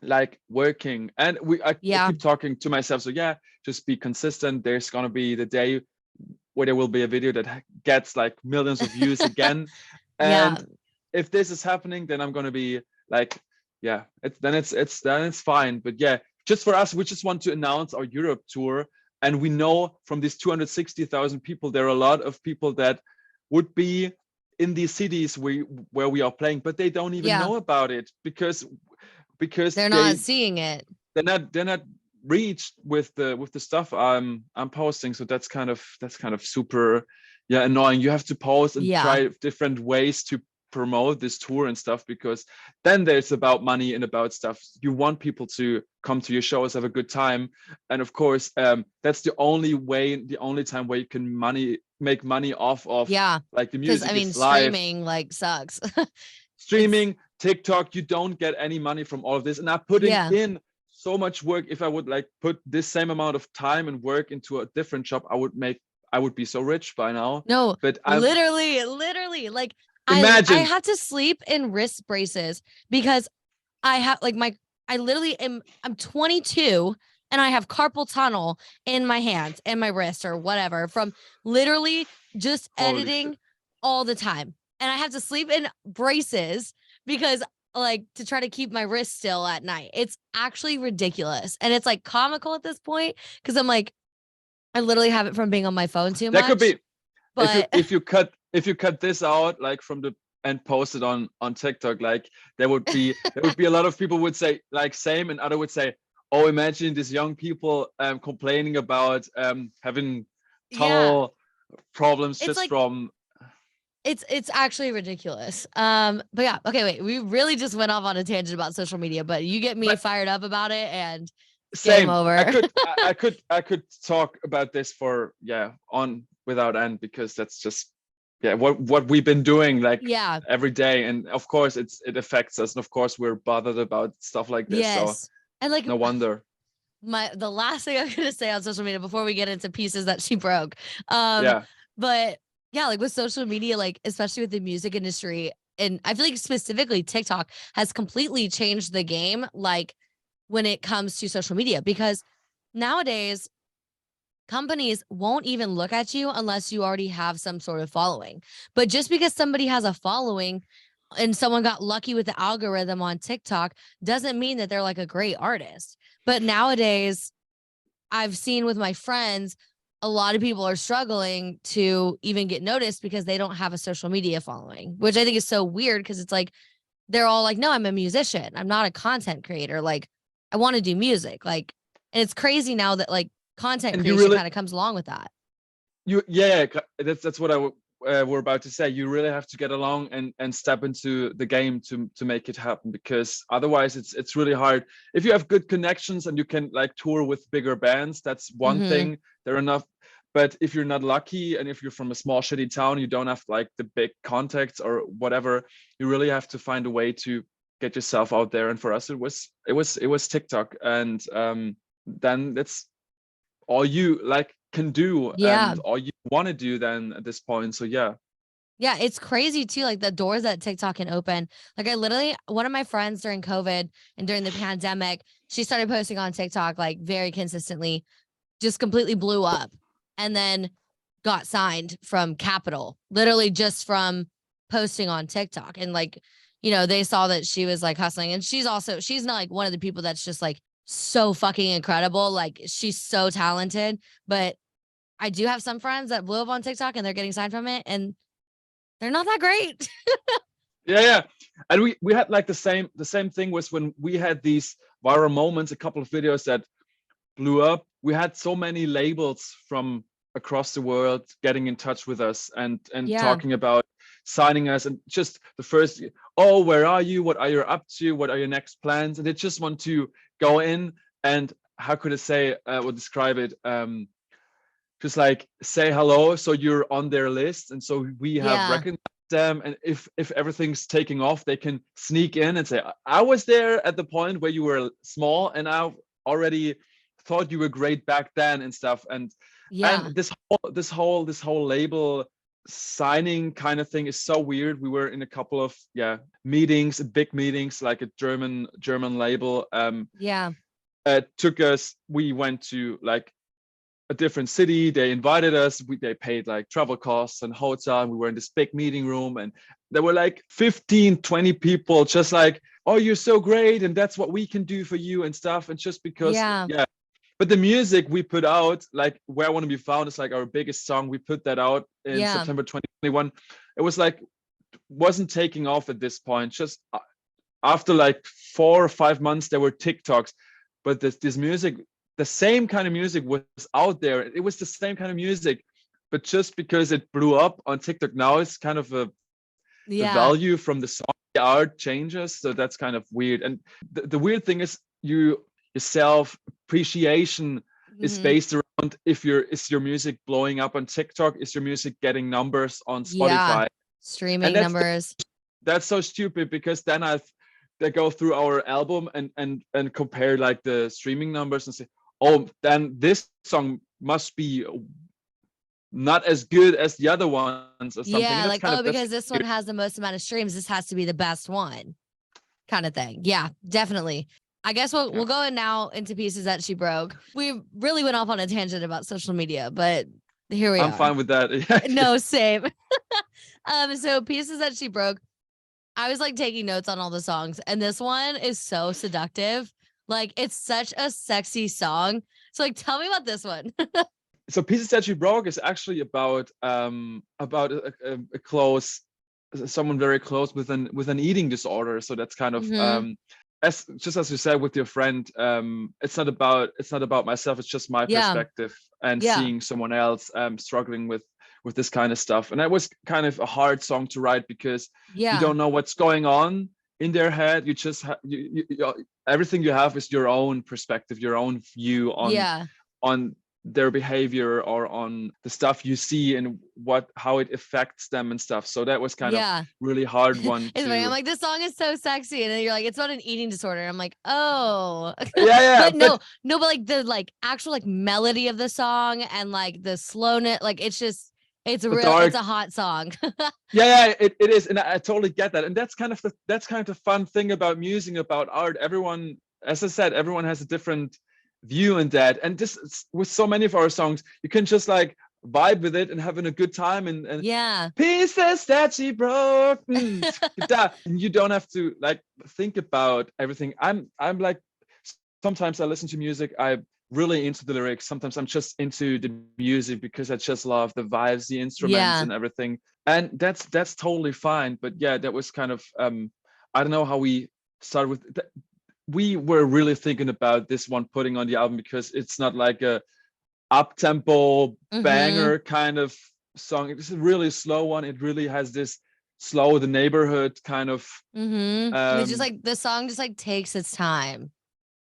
like working? And I keep talking to myself. So just be consistent. There's gonna be the day where there will be a video that gets like millions of views again. And if this is happening, then I'm gonna be like, then it's fine. But just for us, we just want to announce our Europe tour. And we know from these 260,000 people, there are a lot of people that would be in these cities where we are playing, but they don't even know about it because they're not seeing it. They're not reached with the stuff I'm posting. So that's kind of super annoying. You have to post and Yeah. try different ways to promote this tour and stuff, because then there's about money and about stuff. You want people to come to your shows, have a good time, and of course that's the only way, the only time where you can make money off of Yeah. like the Because I music mean, is live. streaming like sucks. It's Streaming, TikTok, you don't get any money from all of this, and I'm putting yeah. in so much work. If I would like put this same amount of time and work into a different job, I would be so rich by now. No, But I'm literally, like I imagine. have to sleep in wrist braces because I have like I literally I'm 22 and I have carpal tunnel in my hands and my wrist or whatever from literally just Holy editing shit. all the time. And I have to sleep in braces because like to try to keep my wrist still at night. It's actually ridiculous. And it's like comical at this point because I'm like, I literally have it from being on my phone too That could much. be, But if you cut this out like from the and post it on TikTok, like there would be a lot of people would say like same, and other would say, oh, imagine these young people complaining about having yeah, tunnel problems it's just like from it's actually ridiculous. But yeah, okay, wait. We really just went off on a tangent about social media, but you get me but fired up about it and it's game same. over. I could talk about this for on without end, because that's just what we've been doing like Yeah. every day, and of course it affects us, and of course we're bothered about stuff like this, so Yes. And like no wonder. the last thing I'm gonna say on social media before we get into pieces that she broke. Um, Yeah, but yeah, like with social media, like especially with the music industry, and I feel like specifically TikTok has completely changed the game, like when it comes to social media, because nowadays companies won't even look at you unless you already have some sort of following. But just because somebody has a following and someone got lucky with the algorithm on TikTok doesn't mean that they're like a great artist. But nowadays, I've seen with my friends, a lot of people are struggling to even get noticed because they don't have a social media following, which I think is so weird because it's like they're all like, no, I'm a musician. I'm not a content creator. Like, I want to do music. Like, and it's crazy now that like content and you creation really kind of comes along with that. that's what we're about to say. You really have to get along and step into the game to make it happen, because otherwise it's really hard. If you have good connections and you can like tour with bigger bands, that's one Mm-hmm. thing, they're enough. But if you're not lucky and if you're from a small shitty town, you don't have like the big contacts or whatever, you really have to find a way to get yourself out there. And for us it was TikTok, and then that's all you like can do Yeah. and all you want to do then at this point. So yeah. Yeah. It's crazy too. Like the doors that TikTok can open. Like I literally, one of my friends during COVID and during the pandemic, she started posting on TikTok like very consistently, just completely blew up and then got signed from Capital, literally just from posting on TikTok. And like, you know, they saw that she was like hustling. And she's not like one of the people that's just like so fucking incredible. Like she's so talented. But I do have some friends that blew up on TikTok and they're getting signed from it. And they're not that great. Yeah. And we had like the same thing was when we had these viral moments, a couple of videos that blew up. We had so many labels from across the world getting in touch with us and Yeah. talking about signing us, and just the first, oh, where are you, what are you up to, what are your next plans, and they just want to go in and how could I say or describe it, just like say hello, so you're on their list, and so we have Yeah. recognized them, and if everything's taking off, they can sneak in and say, I was there at the point where you were small and I already thought you were great back then and stuff. And Yeah. this whole label signing kind of thing is so weird. We were in a couple of meetings, big meetings, like a German label Yeah. took us, we went to like a different city. They invited us. They paid like travel costs and hotel. And we were in this big meeting room, and there were like 15, 20 people just like, oh, you're so great. And that's what we can do for you and stuff. And just because, Yeah. But the music we put out, like Where I Want to Be Found is like our biggest song. We put that out in Yeah. September 2021. It was like, wasn't taking off at this point. Just after like 4 or 5 months, there were TikToks. But this music, the same kind of music was out there. It was the same kind of music but just because it blew up on TikTok, now it's kind of the value from the song, the art changes. So that's kind of weird. And the weird thing is your self appreciation is based around is your music blowing up on TikTok? Is your music getting numbers on Spotify? Streaming numbers. That's so stupid, because then they go through our album and compare like the streaming numbers and say, oh, then this song must be not as good as the other ones or something. Yeah, like, because this one has the most amount of streams, this has to be the best one, kind of thing. Yeah, definitely. I guess we'll go in now into Pieces That She Broke. We really went off on a tangent about social media, but here we are. I'm fine with that. No, same. So Pieces That She Broke, I was like taking notes on all the songs, and this one is so seductive. Like, it's such a sexy song. So like, tell me about this one. So Pieces That She Broke is actually about a close, someone very close with an eating disorder. So that's kind of as you said with your friend, it's not about myself, it's just my perspective and seeing someone else struggling with this kind of stuff. And that was kind of a hard song to write, because you don't know what's going on in their head. You just everything you have is your own perspective, your own view on their behavior or on the stuff you see and how it affects them and stuff. So that was kind of really hard one. It's funny. I'm like, this song is so sexy, and then you're like, it's about an eating disorder. I'm like, oh, but but like the actual melody of the song and like the slowness, like it's a hot song. it is, and I totally get that. And that's kind of the fun thing about music, about art. Everyone, as I said, everyone has a different view in that, and this with so many of our songs, you can just like vibe with it and having a good time and Pieces That She Broke. You don't have to like think about everything. I'm like, sometimes I listen to music, I'm really into the lyrics, sometimes I'm just into the music because I just love the vibes, the instruments and everything, and that's totally fine. But that was kind of I don't know how we started with that. We were really thinking about this one putting on the album, because it's not like a up-tempo banger kind of song. It's a really slow one. It really has this slow, the neighborhood kind of it's just like the song just like takes its time,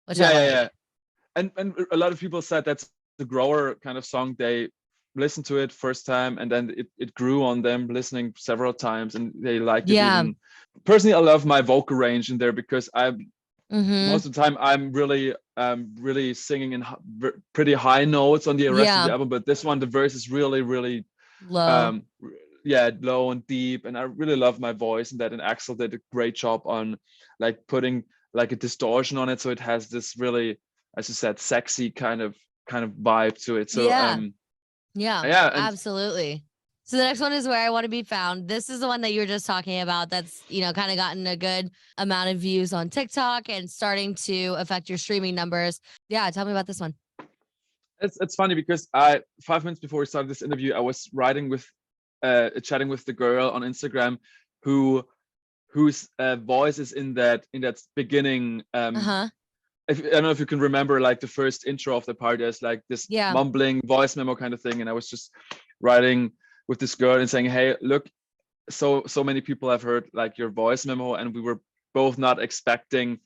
which and a lot of people said that's the grower kind of song. They listened to it first time and then it grew on them listening several times, and they liked it. Even personally, I love my vocal range in there, because most of the time I'm really singing in pretty high notes on the rest of the album, but this one the verse is really low. Low and deep, and I really love my voice and that. And Axel did a great job on like putting like a distortion on it, so it has this really, as you said, sexy kind of vibe to it. So absolutely. So the next one is Where I Want to Be Found. This is the one that you were just talking about. That's, kind of gotten a good amount of views on TikTok and starting to affect your streaming numbers. Yeah, tell me about this one. It's funny, because 5 minutes before we started this interview, I was chatting with the girl on Instagram whose voice is in that beginning. I don't know if you can remember, like the first intro of the part, there's like this mumbling voice memo kind of thing, and I was just writing with this girl and saying, hey, look, so many people have heard like your voice memo, and we were both not expecting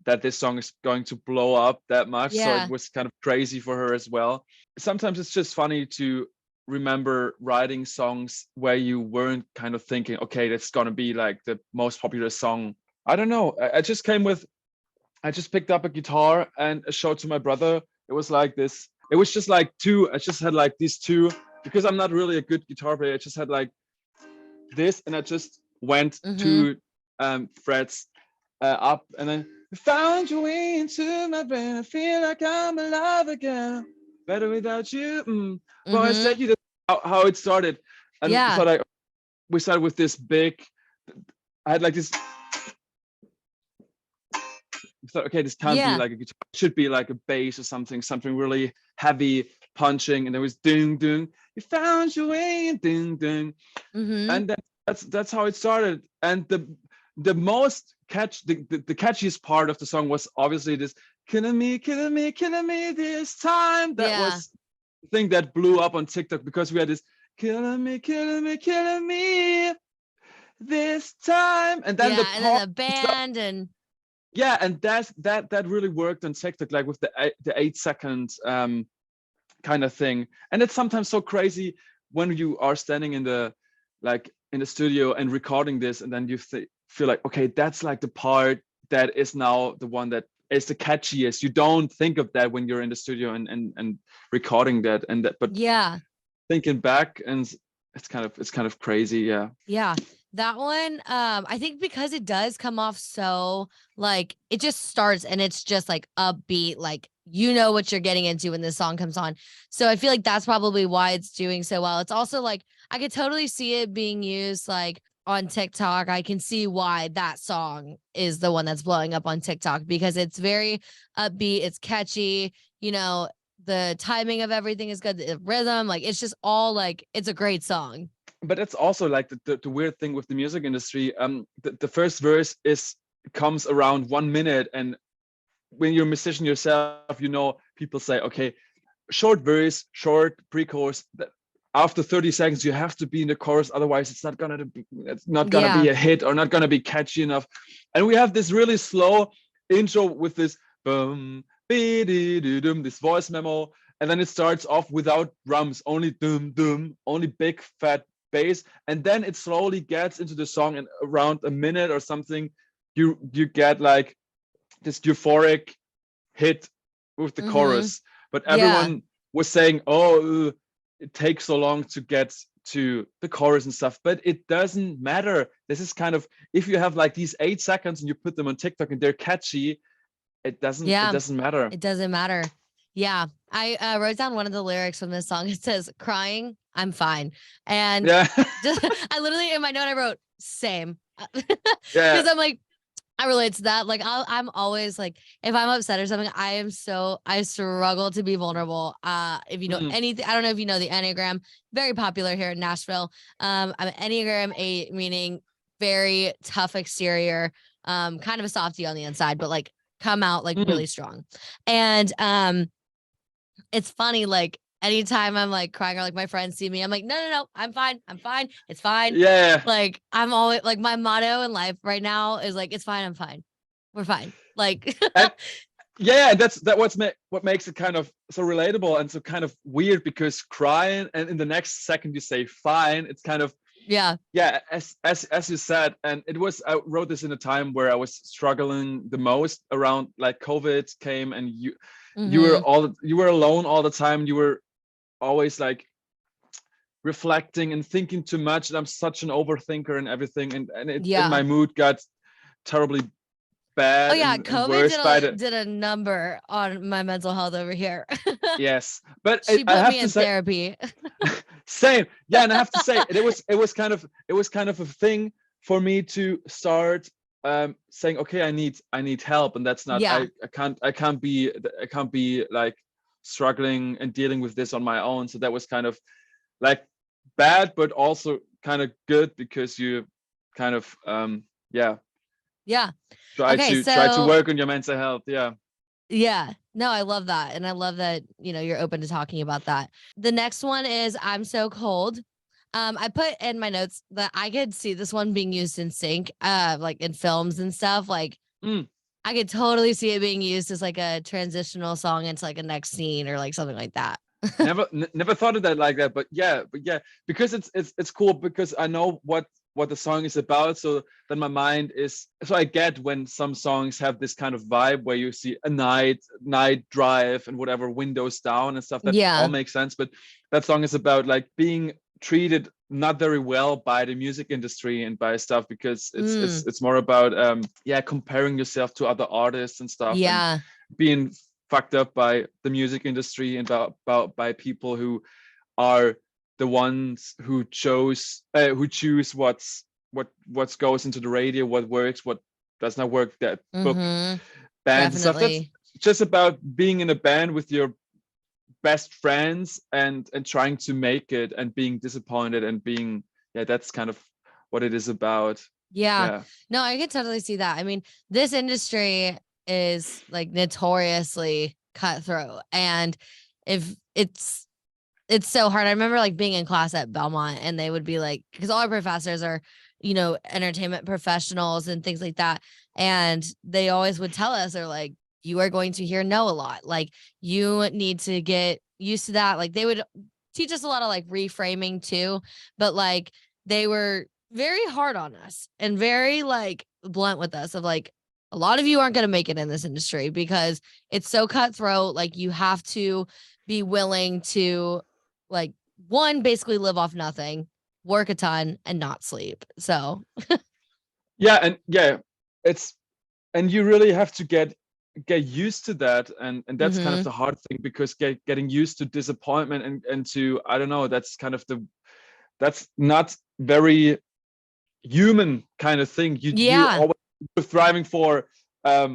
that this song is going to blow up that much. So it was kind of crazy for her as well. Sometimes it's just funny to remember writing songs where you weren't kind of thinking, okay, that's gonna be like the most popular song. I don't know. I just picked up a guitar and showed to my brother. It was like this. It was just like I just had like these two, because I'm not really a good guitar player. I just had like this, and I just went two frets up, and then found your way into my brain. I feel like I'm alive again. Better without you. Well, I said how it started, and so like we started with this big. I had like this. I thought, okay, this can't be like a guitar. It should be like a bass or something really heavy, punching. And there was ding ding. You found your way, and ding ding. And that's how it started. And the most the catchiest part of the song was obviously this killing me this time. That was the thing that blew up on TikTok, because we had this killing me, killing me, killing me this time. And then the Yeah, and then part the band and yeah, and that really worked on TikTok, like with the 8 second kind of thing. And it's sometimes so crazy when you are standing in the studio and recording this, and then you feel like, okay, that's like the part that is now the one that is the catchiest. You don't think of that when you're in the studio and recording that, but yeah. thinking back, and it's kind of crazy. Yeah. Yeah. That one, I think because it does come off so like it just starts and it's just like upbeat, like you know what you're getting into when this song comes on. So I feel like that's probably why it's doing so well. It's also like I could totally see it being used like on TikTok. I can see why that song is the one that's blowing up on TikTok because it's very upbeat, it's catchy, you know, the timing of everything is good, the rhythm, like it's just all like it's a great song. But it's also like the weird thing with the music industry. The first verse comes around 1 minute, and when you're a musician yourself, you know, people say, okay, short verse, short pre-chorus. After 30 seconds, you have to be in the chorus, otherwise it's not gonna be a hit or not gonna be catchy enough. And we have this really slow intro with this boom, this voice memo, and then it starts off without drums, only dum dum, only big fat bass, and then it slowly gets into the song, and around a minute or something, you get like this euphoric hit with the chorus. But everyone was saying, oh, it takes so long to get to the chorus and stuff, but it doesn't matter. This is kind of, if you have like these 8 seconds and you put them on TikTok and they're catchy, it doesn't matter. It doesn't matter. Yeah. I wrote down one of the lyrics from this song. It says, crying, I'm fine. And Yeah. just I literally in my note I wrote same. Yeah. Because I'm like, I relate to that. Like I'm always like, if I'm upset or something, I struggle to be vulnerable. If you know anything, I don't know if you know the Enneagram, very popular here in Nashville. I'm an Enneagram 8, meaning very tough exterior, kind of a softie on the inside, but like come out like really strong. And it's funny, like anytime I'm like crying or like my friends see me, I'm like, no, I'm fine. It's fine. Yeah. Like I'm always like my motto in life right now is like, it's fine. I'm fine. We're fine. Like, and, yeah, that's what makes it kind of so relatable and so kind of weird, because crying and in the next second you say fine, it's kind of yeah, as you said. And I wrote this in a time where I was struggling the most around like COVID came, and you were alone all the time. You were always like reflecting and thinking too much, and I'm such an overthinker and everything, and my mood got terribly bad. Oh yeah, and COVID did a number on my mental health over here. Yes, but she I put have me to in say, therapy. same. Yeah, and I have to say it was kind of a thing for me to start saying, okay, I need help, and that's not, I can't be like struggling and dealing with this on my own. So that was kind of like bad, but also kind of good, because you kind of try to work on your mental health. Yeah. No, I love that. And I love that, you know, you're open to talking about that. The next one is I'm So Cold. I put in my notes that I could see this one being used in sync, like in films and stuff. Like I could totally see it being used as like a transitional song into like a next scene or like something like that. Never thought of that like that, but yeah, because it's cool, because I know what the song is about. So then my mind is, so I get when some songs have this kind of vibe where you see a night drive and whatever, windows down and stuff. That all makes sense. But that song is about like being treated not very well by the music industry and by stuff, because it's more about comparing yourself to other artists and stuff, and being fucked up by the music industry, and about by people who are the ones who choose what goes into the radio, what works, what does not work, that book bands and stuff. That's just about being in a band with your best friends and trying to make it, and being disappointed, and being that's kind of what it is about. No, I can totally see that. I mean, this industry is like notoriously cutthroat, and if it's it's so hard. I remember like being in class at Belmont and they would be like, because all our professors are, entertainment professionals and things like that. And they always would tell us, they're like, you are going to hear no a lot. Like you need to get used to that. Like they would teach us a lot of like reframing too, but like they were very hard on us and very like blunt with us of like, a lot of you aren't going to make it in this industry because it's so cutthroat. Like you have to be willing to like one, basically live off nothing, work a ton and not sleep. So it's and you really have to get used to that, and that's kind of the hard thing, because getting used to disappointment and to, I don't know, that's kind of that's not very human kind of thing. You always thriving for I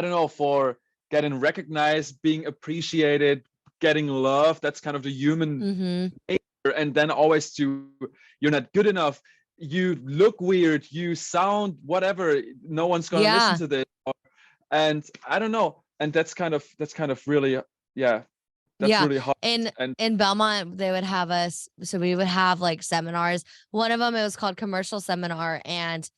don't know, for getting recognized, being appreciated, getting love. That's kind of the human nature. And then always you're not good enough, you look weird, you sound whatever, no one's gonna listen to this, and I don't know, and that's kind of really really hard. And in Belmont, they would have us, so we would have like seminars. One of them, it was called commercial seminar. And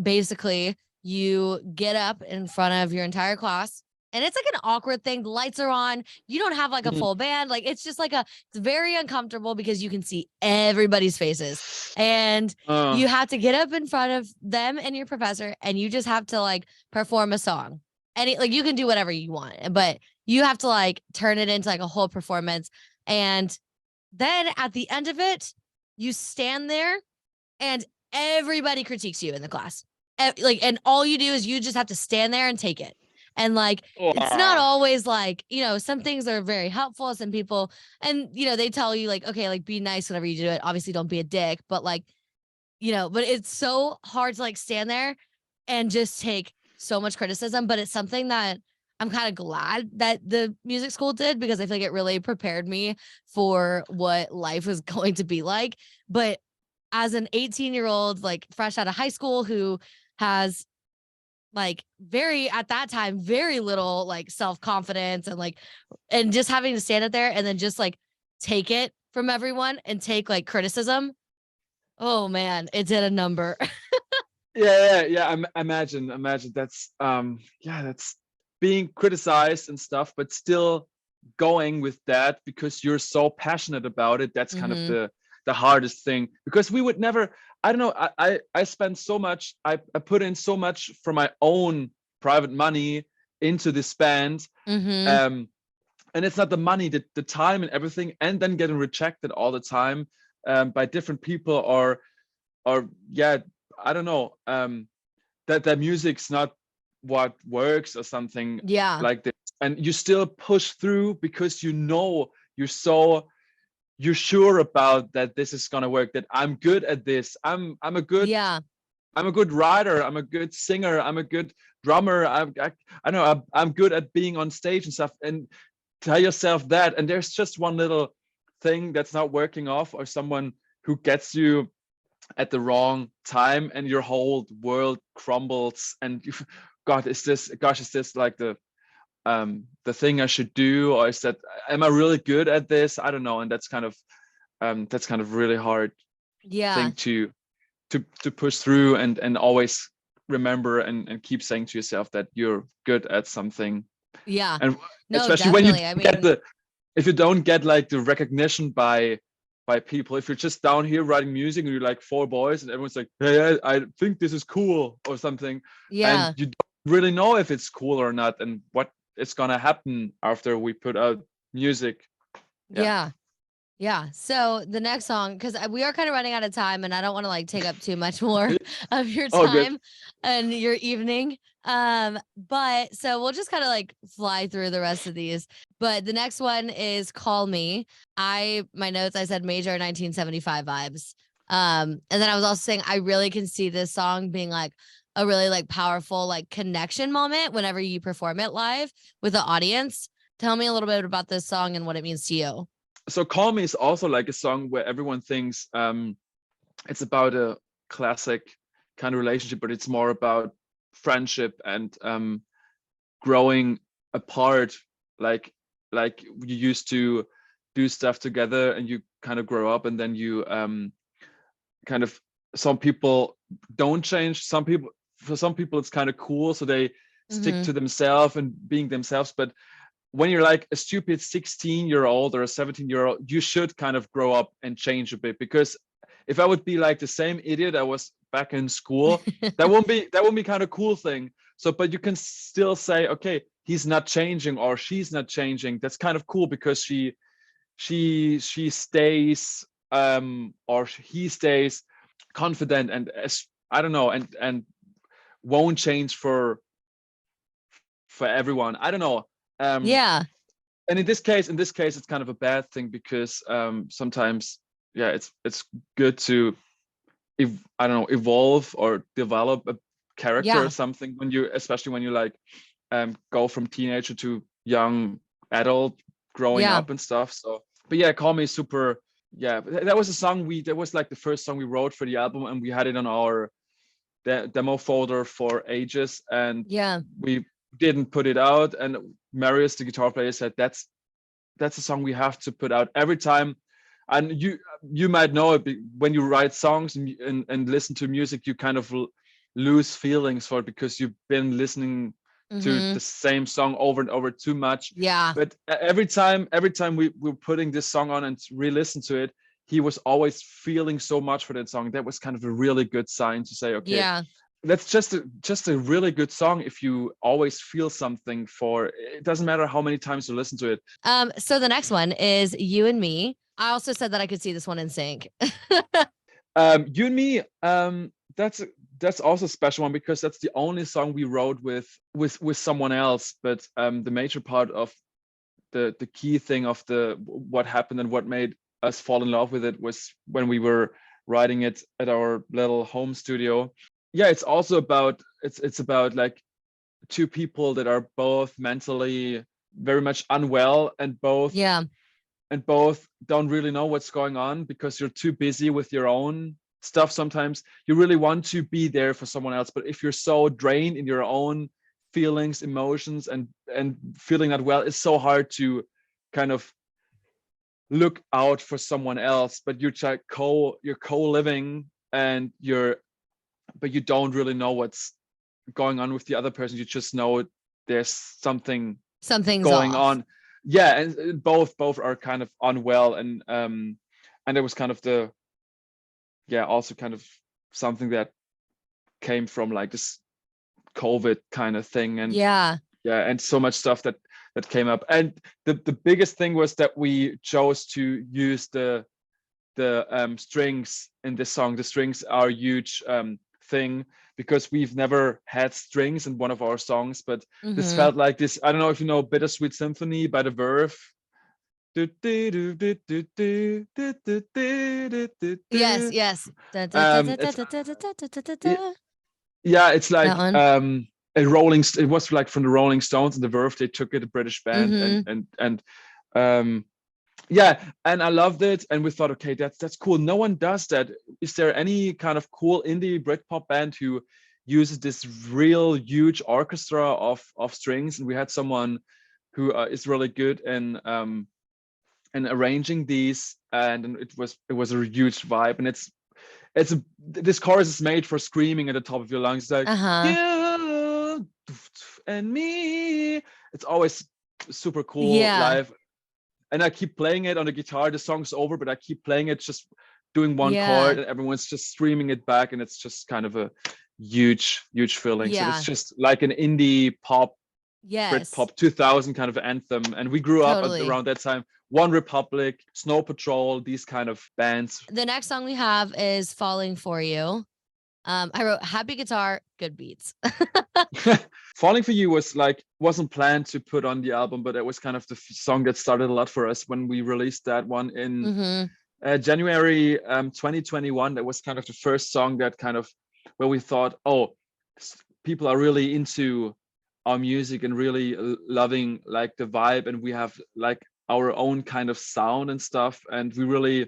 basically you get up in front of your entire class and it's like an awkward thing. The lights are on. You don't have like a full band. Like it's just like it's very uncomfortable because you can see everybody's faces and you have to get up in front of them and your professor and you just have to like perform a song. And like you can do whatever you want, but you have to like turn it into like a whole performance. And then at the end of it, you stand there and everybody critiques you in the class. And all you do is you just have to stand there and take it. And like, it's not always like, some things are very helpful. Some people, and they tell you like, okay, like be nice whenever you do it. Obviously don't be a dick, but like, but it's so hard to like stand there and just take so much criticism. But it's something that I'm kind of glad that the music school did, because I feel like it really prepared me for what life was going to be like. But as an 18-year-old, like fresh out of high school, who has like at that time, very little like self-confidence and just having to stand up there and then just like take it from everyone and take like criticism. Oh man, it did a number. Imagine that's that's being criticized and stuff, but still going with that because you're so passionate about it. That's kind of the hardest thing, because we would never, I don't know, I spend so much, I put in so much from my own private money into this band. And it's not the money, the time and everything, and then getting rejected all the time by different people, or I don't know, that music's not what works or something like this. And you still push through because you're sure about that this is gonna work, that I'm good at this. I'm a good writer, I'm a good singer, I'm a good drummer. I know I'm good at being on stage and stuff, and tell yourself that. And there's just one little thing that's not working off, or someone who gets you at the wrong time, and your whole world crumbles, and you, is this like the thing I should do, or is that, am I really good at this? I don't know. And that's kind of really hard thing to push through, and always remember and keep saying to yourself that you're good at something. And especially when you if you don't get like the recognition by people, if you're just down here writing music and you're like 4 boys and everyone's like, hey, I think this is cool or something, and you don't really know if it's cool or not, and what is gonna happen after we put out music. So the next song, because we are kind of running out of time and I don't want to like take up too much more of your time and your evening. But so we'll just kind of like fly through the rest of these. But the next one is Call Me. My notes, I said major 1975 vibes. And then I was also saying I really can see this song being like a really like powerful like connection moment whenever you perform it live with the audience. Tell me a little bit about this song and what it means to you. So Call Me is also like a song where everyone thinks it's about a classic kind of relationship, but it's more about friendship and growing apart, like you used to do stuff together and you kind of grow up, and then you kind of, some people don't change. For some people it's kind of cool, so they stick to themselves and being themselves. But when you're like a stupid 16-year-old or a 17-year-old, you should kind of grow up and change a bit, because if I would be like the same idiot I was back in school, that won't be kind of cool thing. So, but you can still say, okay, he's not changing or she's not changing. That's kind of cool, because she stays or he stays confident and, as I don't know, and won't change for everyone. I don't know. Yeah. And in this case it's kind of a bad thing, because sometimes, yeah, it's good to I don't know, evolve or develop a character or something, when you, especially when you like go from teenager to young adult, growing up and stuff. So, but yeah, Call Me Super. Yeah, that was a song that was like the first song we wrote for the album, and we had it on our demo folder for ages, and we didn't put it out. And Marius, the guitar player, said that's a song we have to put out every time. And you might know it, when you write songs and listen to music, you kind of lose feelings for it, because you've been listening to the same song over and over too much. But every time we were putting this song on and re-listen to it, he was always feeling so much for that song. That was kind of a really good sign to say, okay, that's just a really good song. If you always feel something for it, doesn't matter how many times you listen to it. So the next one is You and Me. I also said that I could see this one in sync. You and Me, that's also a special one, because that's the only song we wrote with someone else. But the major part of the key thing of what happened and what made us fall in love with it was when we were writing it at our little home studio. Yeah, it's also about it's about like two people that are both mentally very much unwell, and both don't really know what's going on, because you're too busy with your own stuff. Sometimes you really want to be there for someone else, but if you're so drained in your own feelings, emotions, and feeling not well, it's so hard to kind of look out for someone else. But you're co-living, and but you don't really know what's going on with the other person. You just know there's something's going on. Yeah, and both are kind of unwell, and it was kind of also kind of something that came from like this COVID kind of thing, and and so much stuff that came up. And the biggest thing was that we chose to use the strings in this song. The strings are a huge thing, because we've never had strings in one of our songs, but this felt like this. I don't know if you know Bittersweet Symphony by the Verve. Yes. Yeah, it's like it was like from the Rolling Stones and the Verve. They took it, a British band, and yeah, and I loved it, and we thought, okay, that's cool. No one does that. Is there any kind of cool indie Britpop band who uses this real huge orchestra of strings? And we had someone who is really good in arranging these, and it was a huge vibe. And this chorus is made for screaming at the top of your lungs. It's like you and me. It's always super cool live. And I keep playing it on the guitar. The song's over, but I keep playing it, just doing one chord, and everyone's just screaming it back, and it's just kind of a huge feeling. So it's just like an indie pop, Britpop 2000 kind of anthem. And we grew up around that time. One Republic, Snow Patrol, these kind of bands. The next song we have is Falling For You. I wrote happy guitar, good beats. Falling For You wasn't planned to put on the album, but it was kind of the song that started a lot for us when we released that one in January 2021. That was kind of the first song that kind of where we thought, oh, people are really into our music and really loving like the vibe, and we have like our own kind of sound and stuff, and we really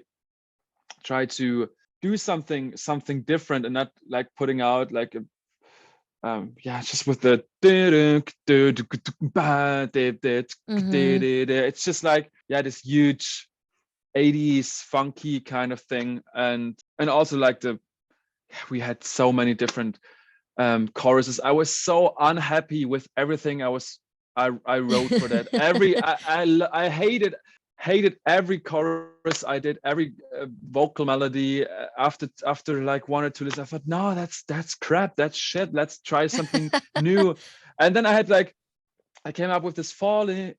try to do something different, and not like putting out like a just with the it's just like this huge 80s funky kind of thing, and also like we had so many different choruses. I was so unhappy with everything I wrote for that. I hated every chorus I did, every vocal melody. After like one or two listens, I thought, no, that's crap, that's shit. Let's try something new. And then I came up with this falling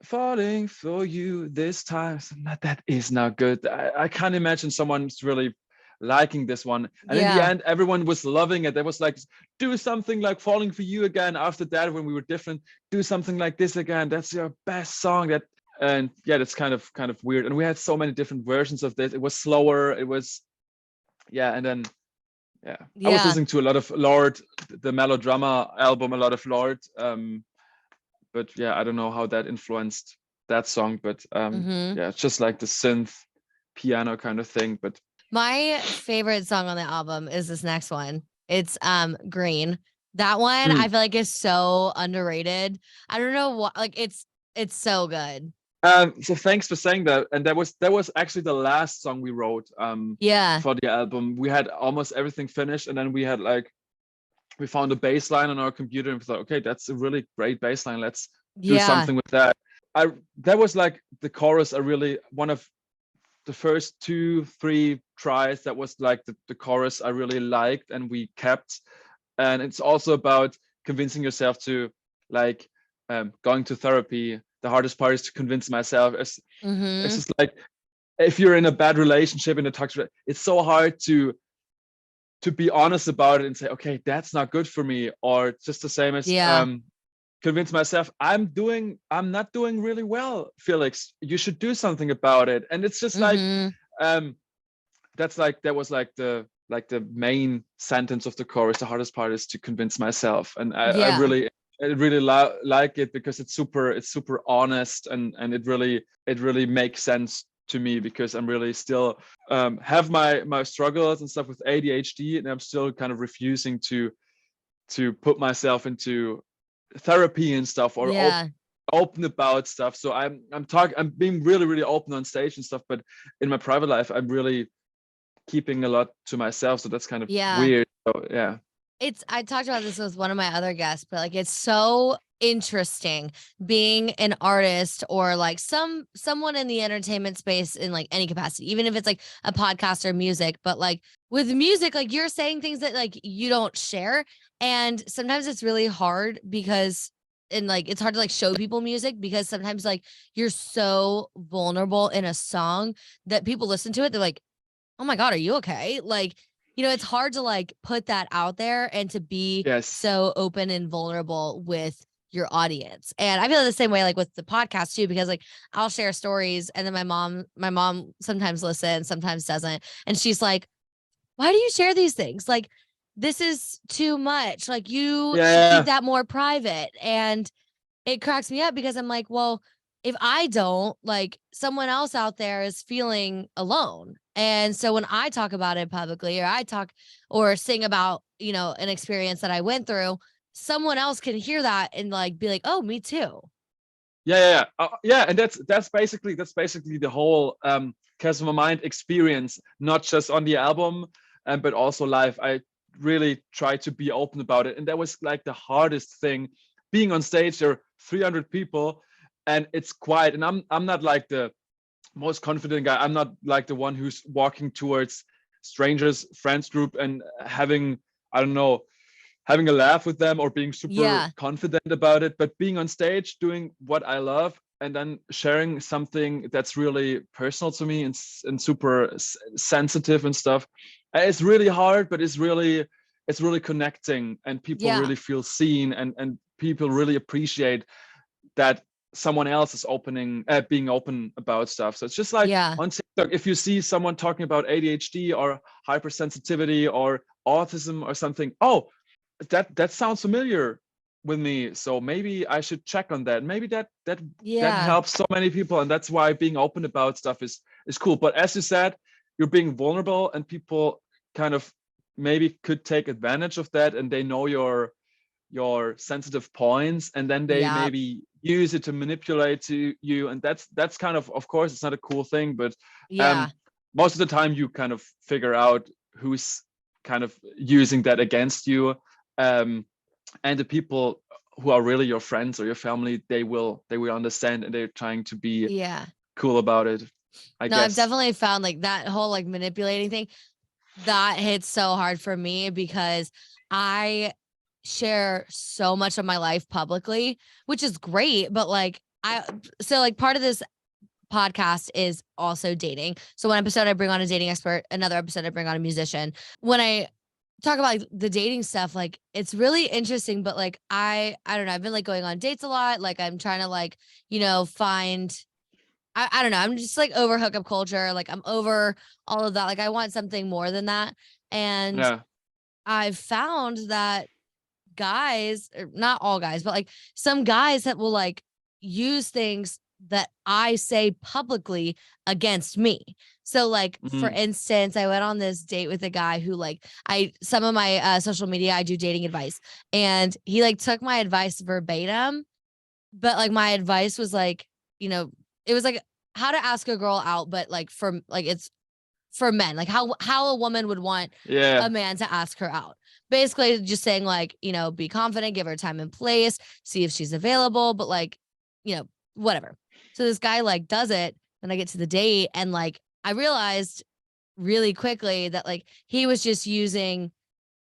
for you this time. So that is not good. I can't imagine someone's really liking this one. And in the end, everyone was loving it. There was like, do something like Falling for You again. After that, when we were different, do something like this again. That's your best song. And yeah, that's kind of weird. And we had so many different versions of this. It was slower. It was, and then I was listening to a lot of Lord, the Melodrama album, a lot of Lord. But yeah, I don't know how that influenced that song. But it's just like the synth piano kind of thing. But my favorite song on the album is this next one. It's Green. That one I feel like is so underrated. I don't know what, like it's so good. So thanks for saying that. And that was actually the last song we wrote for the album. We had almost everything finished, and then we found a bass line on our computer and we thought, okay, that's a really great bass line. Let's do something with that. That was like the chorus. One of the first 2-3 tries, that was like the chorus I really liked and we kept. And it's also about convincing yourself to like going to therapy. The hardest part is to convince myself. It's just like, if you're in a bad relationship, in a toxic, it's so hard to be honest about it and say, okay, that's not good for me. Or just the same as convince myself, I'm not doing really well, Felix, you should do something about it. And it's just like that was like the main sentence of the chorus. The hardest part is to convince myself. And I really like it because it's super honest, and it really makes sense to me, because I'm really still have my struggles and stuff with ADHD, and I'm still kind of refusing to put myself into therapy and stuff, or open about stuff. So I'm being really, really open on stage and stuff, but in my private life, I'm really keeping a lot to myself. So that's kind of weird. So I talked about this with one of my other guests, but like, it's so interesting being an artist or like someone in the entertainment space in like any capacity, even if it's like a podcast or music. But like with music, like you're saying things that like you don't share, and sometimes it's really hard because it's hard to like show people music, because sometimes like you're so vulnerable in a song that people listen to it, they're like, oh my God, are you okay? Like, it's hard to like put that out there and to be so open and vulnerable with your audience. And I feel the same way like with the podcast too, because like I'll share stories, and then my mom sometimes listens, sometimes doesn't. And she's like, why do you share these things? Like, this is too much. Like, you should keep that more private. And it cracks me up, because I'm like, well, if I don't, like, someone else out there is feeling alone. And so when I talk about it publicly, or I talk or sing about, an experience that I went through, someone else can hear that and like be like, oh, me too. And that's basically the whole Cast of My Mind experience, not just on the album, but also live. I really try to be open about it, and that was like the hardest thing. Being on stage, there are 300 people, and it's quiet, and I'm not like the most confident guy. I'm not like the one who's walking towards strangers, friends group, and having a laugh with them, or being super confident about it. But being on stage, doing what I love, and then sharing something that's really personal to me and super sensitive and stuff, it's really hard, but it's really connecting, and people really feel seen, and people really appreciate that someone else is being open about stuff. So it's just like on TikTok, if you see someone talking about ADHD or hypersensitivity or autism or something, oh, that sounds familiar with me, so maybe I should check on that. Maybe that helps so many people, and that's why being open about stuff is cool. But as you said, you're being vulnerable, and people kind of maybe could take advantage of that, and they know your sensitive points, and then they maybe use it to manipulate to you, and that's kind of course it's not a cool thing, but Yeah. most of the time you kind of figure out who's kind of using that against you, and the people who are really your friends or your family, they will understand, and they're trying to be Yeah. cool about it, I No, I've guess. definitely found like that whole like manipulating thing that hits so hard for me because I share so much of my life publicly, which is great, but like so like part of this podcast is also dating. So one episode I bring on a dating expert, another episode I bring on a musician. When I talk about like the dating stuff, like it's really interesting, but like I don't know, I've been like going on dates a lot. Like I'm trying to like, find I don't know. I'm just like over hookup culture. Like I'm over all of that. Like I want something more than that. And Yeah. I've found that guys, or not all guys, but like some guys that will like use things that I say publicly against me. So like for Mm. instance, I went on this date with a guy who like some of my social media I do dating advice, and he like took my advice verbatim, but like my advice was like, it was like how to ask a girl out, but like for like it's for men, like how a woman would want Yeah. a man to ask her out. Basically, just saying like, be confident, give her time and place, see if she's available, but like, whatever. So this guy like does it, and I get to the date, and like I realized really quickly that like he was just using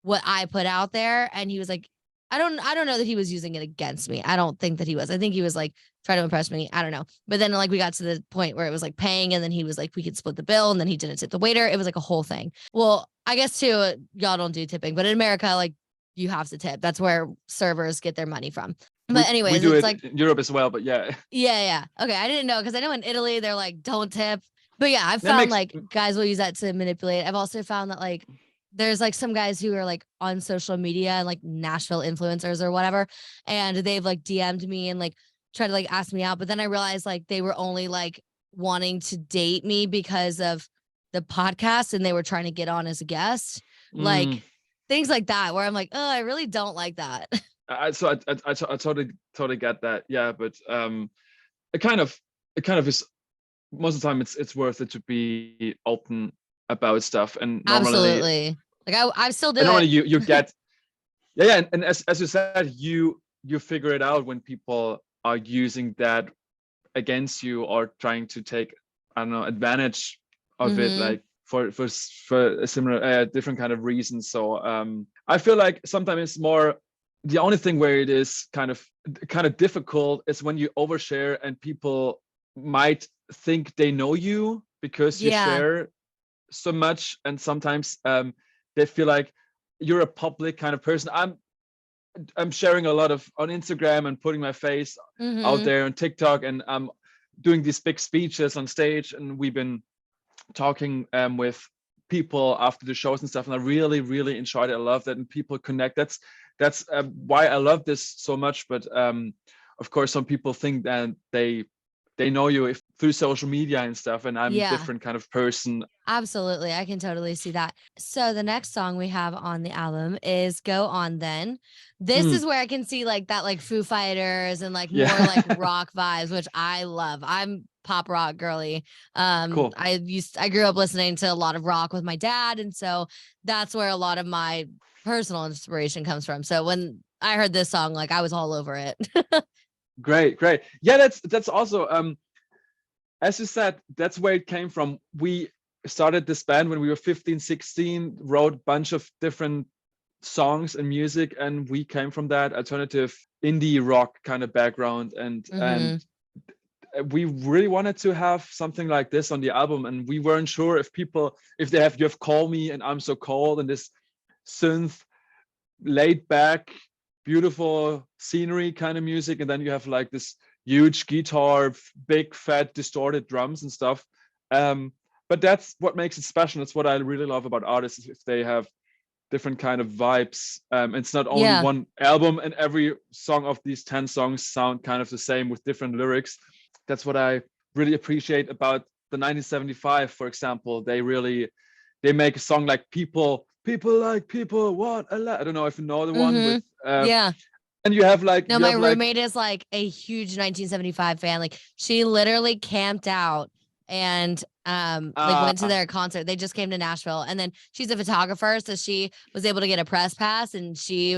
what I put out there, and he was like, I don't know that he was using it against me. I don't think that he was. I think he was like trying to impress me. I don't know. But then like we got to the point where it was like paying, and then he was like, we could split the bill, and then he didn't tip the waiter. It was like a whole thing. Well, I guess too, y'all don't do tipping, but in America, like you have to tip. That's where servers get their money from. But We anyways, do it's it like, in Europe as well, but yeah. yeah. Okay. I didn't know, because I know in Italy they're like, don't tip. But yeah, I've That found makes like guys will use that to manipulate. I've also found that like there's like some guys who are like on social media and like Nashville influencers or whatever, and they've like DM'd me and like tried to like ask me out. But then I realized like they were only like wanting to date me because of the podcast, and they were trying to get on as a guest. mm, Like things like that, where I'm like, oh, I really don't like that. I totally get that. Yeah, but it kind of is, most of the time it's worth it to be open about stuff, Absolutely. Like I still do and it. normally you get, yeah, and as you said, you figure it out when people are using that against you or trying to take, I don't know, advantage of it, Mm-hmm. like for a similar different kind of reasons. So I feel like sometimes it's more, the only thing where it is kind of difficult is when you overshare and people might think they know you because you Yeah. share so much, and sometimes they feel like you're a public kind of person. I'm sharing a lot of on Instagram and putting my face out Mm-hmm. there on TikTok, and I'm doing these big speeches on stage, and we've been talking with people after the shows and stuff, and I really really enjoyed it. I love that, and people connect. That's why I love this so much. But of course some people think that they know you if through social media and stuff, and I'm a Yeah. different kind of person. Absolutely. I can totally see that. So the next song we have on the album is Go On Then. This Mm, is where I can see like that like Foo Fighters and like more like yeah. rock vibes, which I love. I'm pop rock girly. Cool. I grew up listening to a lot of rock with my dad, and so that's where a lot of my personal inspiration comes from. So when I heard this song, like I was all over it. Great. Yeah, that's also as you said, that's where it came from. We started this band when we were 15, 16, wrote a bunch of different songs and music, and we came from that alternative indie rock kind of background, and Mm-hmm. we really wanted to have something like this on the album, and we weren't sure if people, if they have, you have Call Me and I'm So Cold, and this synth laid back beautiful scenery kind of music, and then you have like this huge guitar, big fat distorted drums and stuff. But that's what makes it special. That's what I really love about artists, if they have different kind of vibes. It's not only Yeah. one album and every song of these 10 songs sound kind of the same with different lyrics. That's what I really appreciate about the 1975, for example. They make a song like people like people what a lot. I don't know if you know the one Mm-hmm. with Yeah. And you have like no, my roommate is like a huge 1975 fan. Like she literally camped out and like went to their concert. They just came to Nashville, and then she's a photographer, so she was able to get a press pass, and she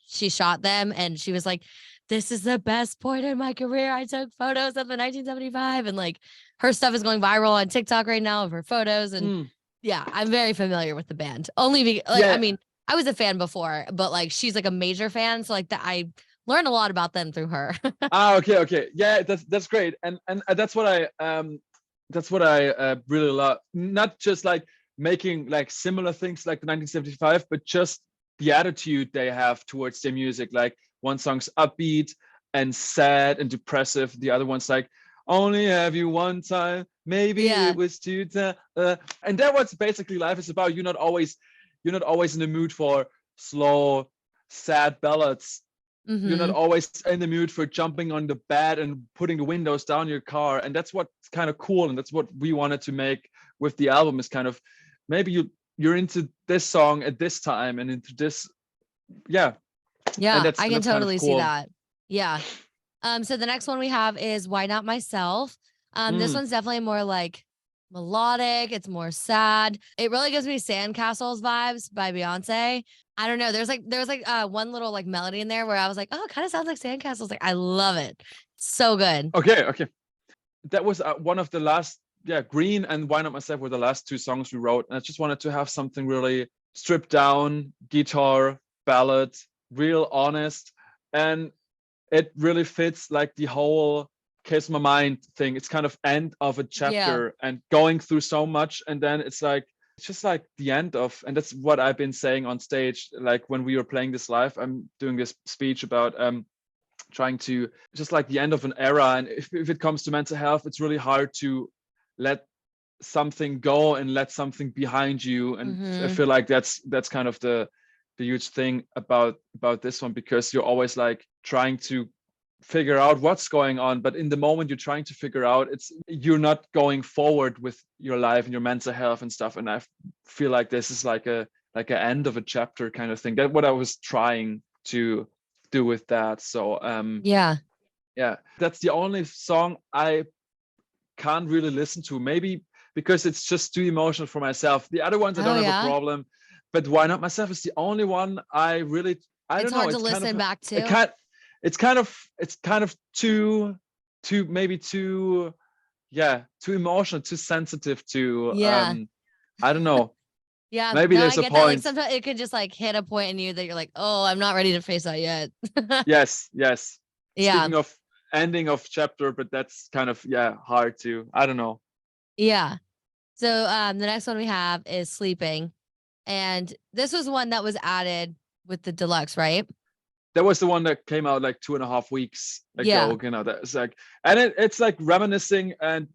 shot them, and she was like, "This is the best point in my career. I took photos of the 1975," and like her stuff is going viral on TikTok right now of her photos, and yeah, I'm very familiar with the band. Only like I mean, I was a fan before, but like she's like a major fan, so like that I learned a lot about them through her. Okay, yeah, that's great, and that's what I really love. Not just like making like similar things like the 1975, but just the attitude they have towards their music. Like one song's upbeat and sad and depressive, the other one's like only have you one time, maybe it was two times, and that's what basically life is about. You're not always in the mood for slow sad ballads. You're not always in the mood for jumping on the bed and putting the windows down your car. And that's what's kind of cool. And that's what we wanted to make with the album, is kind of maybe you're into this song at this time and into this. Yeah. Yeah, I can totally see that. Yeah. So the next one we have is Why Not Myself. This one's definitely more like melodic. It's more sad. It really gives me Sandcastles vibes by Beyonce. I don't know. There's like one little like melody in there where I was like, oh, it kind of sounds like Sandcastles. Like I love it. So good. Okay. That was one of the last, Green and Why Not Myself were the last two songs we wrote. And I just wanted to have something really stripped down, guitar, ballad, real honest. And it really fits like the whole Kiss My Mind thing. It's kind of end of a chapter and going through so much. And then it's just like the end of, and that's what I've been saying on stage. Like when we were playing this live, I'm doing this speech about trying to just like the end of an era. And if it comes to mental health, it's really hard to let something go and let something behind you. And I feel like that's kind of the huge thing about this one, because you're always like trying to figure out what's going on, but in the moment you're trying to figure out, you're not going forward with your life and your mental health and stuff. And I feel like this is like an end of a chapter kind of thing. That's what I was trying to do with that. So yeah, that's the only song I can't really listen to, maybe because it's just too emotional for myself. The other ones I don't have a problem, but Why Not Myself is the only one I don't know. It's hard to listen back to. It's kind of too emotional, too sensitive to I don't know. Yeah, maybe there's a point. That. Like sometimes it could just like hit a point in you that you're like, oh, I'm not ready to face that yet. yes. Yeah. Speaking of ending of chapter, but that's kind of hard to, I don't know. Yeah. So the next one we have is Sleeping. And this was one that was added with the deluxe, right? That was the one that came out like 2.5 weeks ago. You know, that's like, and it's like reminiscing and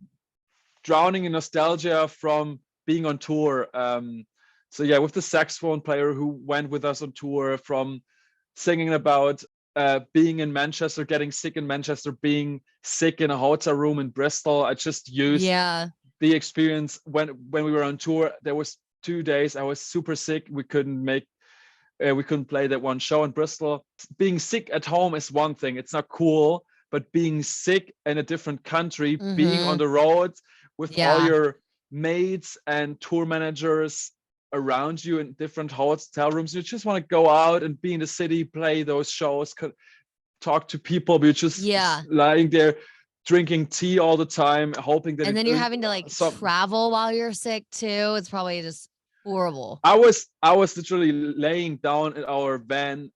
drowning in nostalgia from being on tour. So yeah, with the saxophone player who went with us on tour, from singing about being in Manchester, getting sick in Manchester, being sick in a hotel room in Bristol. I just used the experience when we were on tour. There was 2 days I was super sick. We couldn't play that one show in Bristol. Being sick at home is one thing. It's not cool, but being sick in a different country, being on the road with all your mates and tour managers around you in different hotel rooms, you just want to go out and be in the city, play those shows, talk to people, but you're just lying there drinking tea all the time, hoping that. And then you're having to like travel while you're sick too. It's probably just horrible. I was literally laying down in our van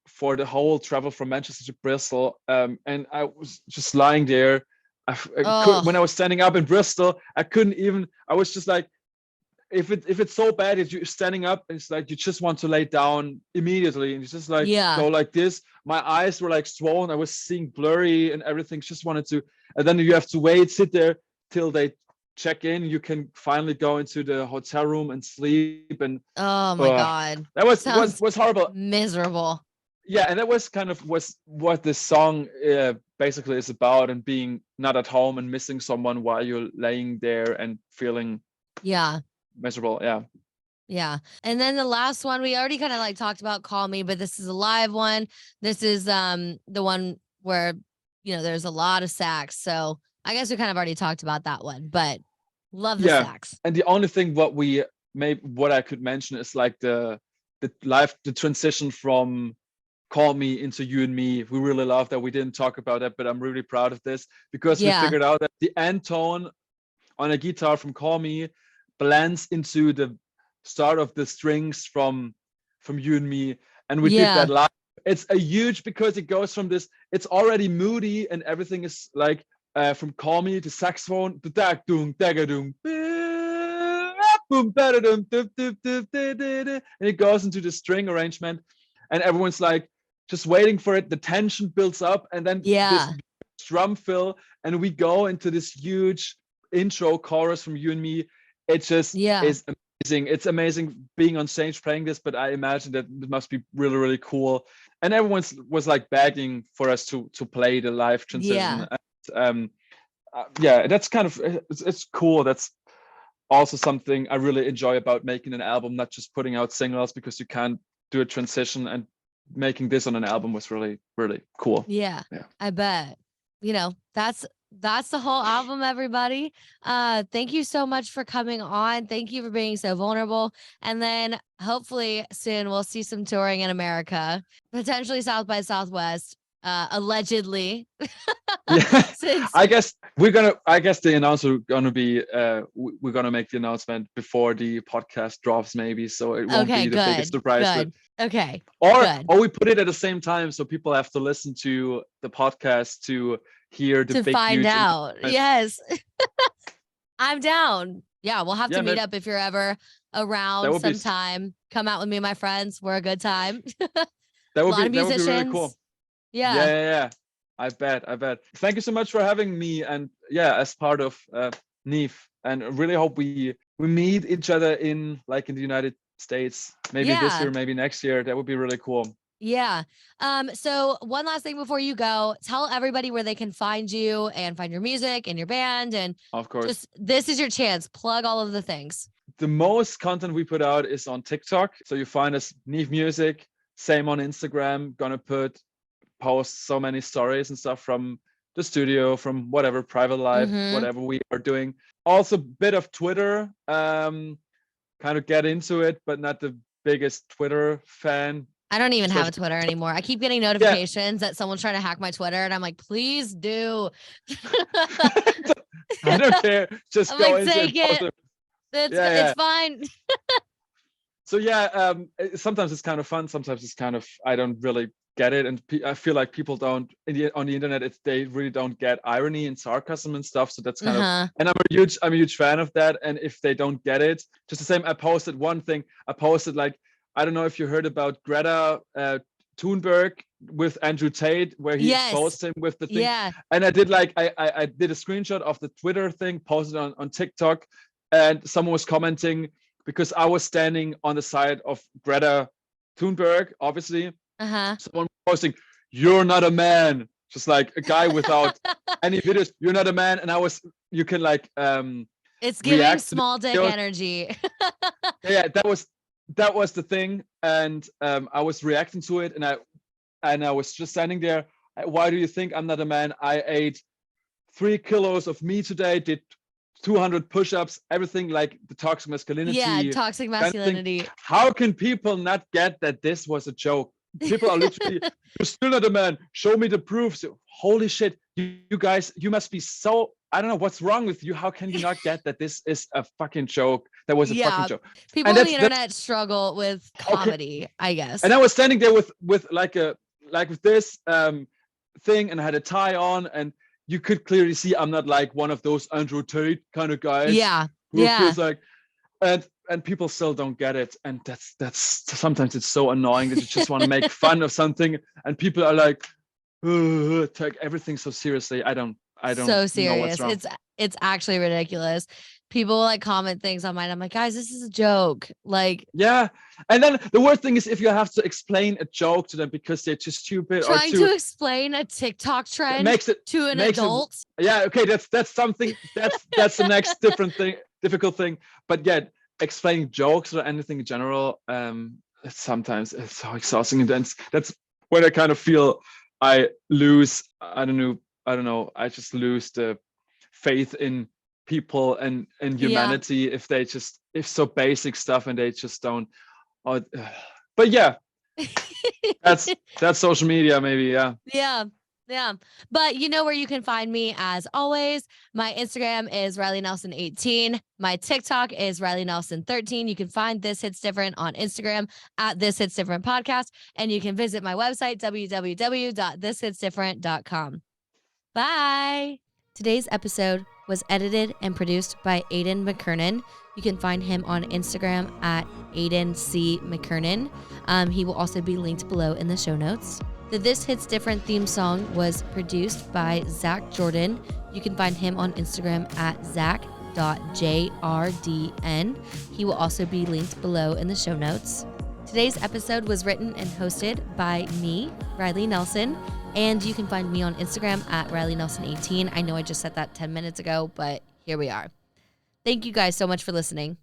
for the whole travel from Manchester to Bristol, and I was just lying there. When I was standing up in Bristol, I couldn't even. I was just like, if it's so bad, if you're standing up, it's like you just want to lay down immediately, and you just like go like this. My eyes were like swollen. I was seeing blurry and everything. Just wanted to, and then you have to sit there till they check in. You can finally go into the hotel room and sleep. And oh my god, that was horrible, miserable. Yeah, and that was kind of what this song basically is about, and being not at home and missing someone while you're laying there and feeling miserable. Yeah. And then the last one, we already kind of like talked about Call Me, but this is a live one. This is the one where, there's a lot of sax. So I guess we kind of already talked about that one, but love the sax. And the only thing what I could mention is like the transition from Call Me into You and Me. We really love that. We didn't talk about that, but I'm really proud of this because we figured out that the end tone on a guitar from Call Me blends into the start of the strings from You and Me, and we did that live. It's a huge, because it goes from this, it's already moody and everything is like from Call Me to saxophone, and it goes into the string arrangement, and everyone's like just waiting for it. The tension builds up, and then this drum fill, and we go into this huge intro chorus from You and Me. It just is amazing. It's amazing being on stage playing this, but I imagine that it must be really, really cool. And everyone was like begging for us to play the live transition. And, that's kind of, it's cool. That's also something I really enjoy about making an album, not just putting out singles, because you can't do a transition, and making this on an album was really, really cool. Yeah. I bet. That's the whole album, everybody. Thank you so much for coming on. Thank you for being so vulnerable. And then hopefully soon we'll see some touring in America, potentially South by Southwest, allegedly. I guess the announcement gonna be we're gonna make the announcement before the podcast drops, maybe, so it won't be the biggest surprise. Okay. Or we put it at the same time, so people have to listen to the podcast to hear the big find out. Yes. I'm down. Yeah, we'll have to meet up if you're ever around sometime. Come out with me and my friends. We're a good time. That would be really cool. Yeah. I bet. Thank you so much for having me, and as part of NEEVE, and really hope we meet each other in the United States, maybe this year, maybe next year. That would be really cool. Yeah. So one last thing before you go, tell everybody where they can find you and find your music and your band. And of course, this is your chance. Plug all of the things. The most content we put out is on TikTok. So you find us NEEVE Music, same on Instagram. Gonna post so many stories and stuff from the studio, from whatever private life, whatever we are doing. Also a bit of Twitter, kind of get into it, but not the biggest Twitter fan. I don't even have a Twitter anymore. I keep getting notifications that someone's trying to hack my Twitter, and I'm like, please do. I don't care. Just go into it. It's fine. So sometimes it's kind of fun. Sometimes it's kind of, I don't really get it, and I feel like people don't on the internet. They really don't get irony and sarcasm and stuff. So that's kind of, and I'm a huge fan of that. And if they don't get it, just the same. I posted one thing. I posted I don't know if you heard about Greta Thunberg with Andrew Tate, where he exposed him with the thing. And I did I did a screenshot of the Twitter thing, posted on TikTok, and someone was commenting, because I was standing on the side of Greta Thunberg, obviously. Someone posting, "You're not a man," just like a guy without any videos. "You're not a man," and you can it's giving small dick energy. That was the thing, and I was reacting to it, and I was just standing there. Why do you think I'm not a man? I ate 3 kilos of meat today, did 200 push-ups, everything, like the toxic masculinity. Yeah, toxic masculinity. How can people not get that this was a joke? People are literally, "You're still not a man. Show me the proof." So, holy shit, you guys, you must be so, I don't know what's wrong with you. How can you not get that this is a fucking joke? That was a fucking joke. People on the internet struggle with comedy, I guess. And I was standing there with this thing, and I had a tie on, and you could clearly see I'm not like one of those Andrew Tate kind of guys. Who feels like, and people still don't get it, and that's sometimes it's so annoying that you just want to make fun of something, and people are like, take everything so seriously. I don't so serious. Know what's wrong. It's actually ridiculous. People comment things on mine. I'm like, guys, this is a joke. And then the worst thing is if you have to explain a joke to them because they're too stupid. Trying to explain a TikTok trend to an adult. Okay, that's something. That's the next difficult thing. But explaining jokes or anything in general, sometimes it's so exhausting, and that's when I kind of feel I lose. I don't know. I just lose the faith in people and humanity if so basic stuff and they just don't. Oh, but yeah, that's social media maybe. Yeah. Yeah. But you know where you can find me as always. My Instagram is Riley Nelson 18. My TikTok is Riley Nelson 13. You can find This Hits Different on Instagram at This Hits Different Podcast. And you can visit my website, www.thishitsdifferent.com. Bye. Today's episode was edited and produced by Aiden McKernan. You can find him on Instagram at Aiden C. McKernan. He will also be linked below in the show notes. The This Hits Different theme song was produced by Zach Jordan. You can find him on Instagram at zach.jrdn. He will also be linked below in the show notes. Today's episode was written and hosted by me, Riley Nelson, and you can find me on Instagram at Riley Nelson 18. I know I just said that 10 minutes ago, but here we are. Thank you guys so much for listening.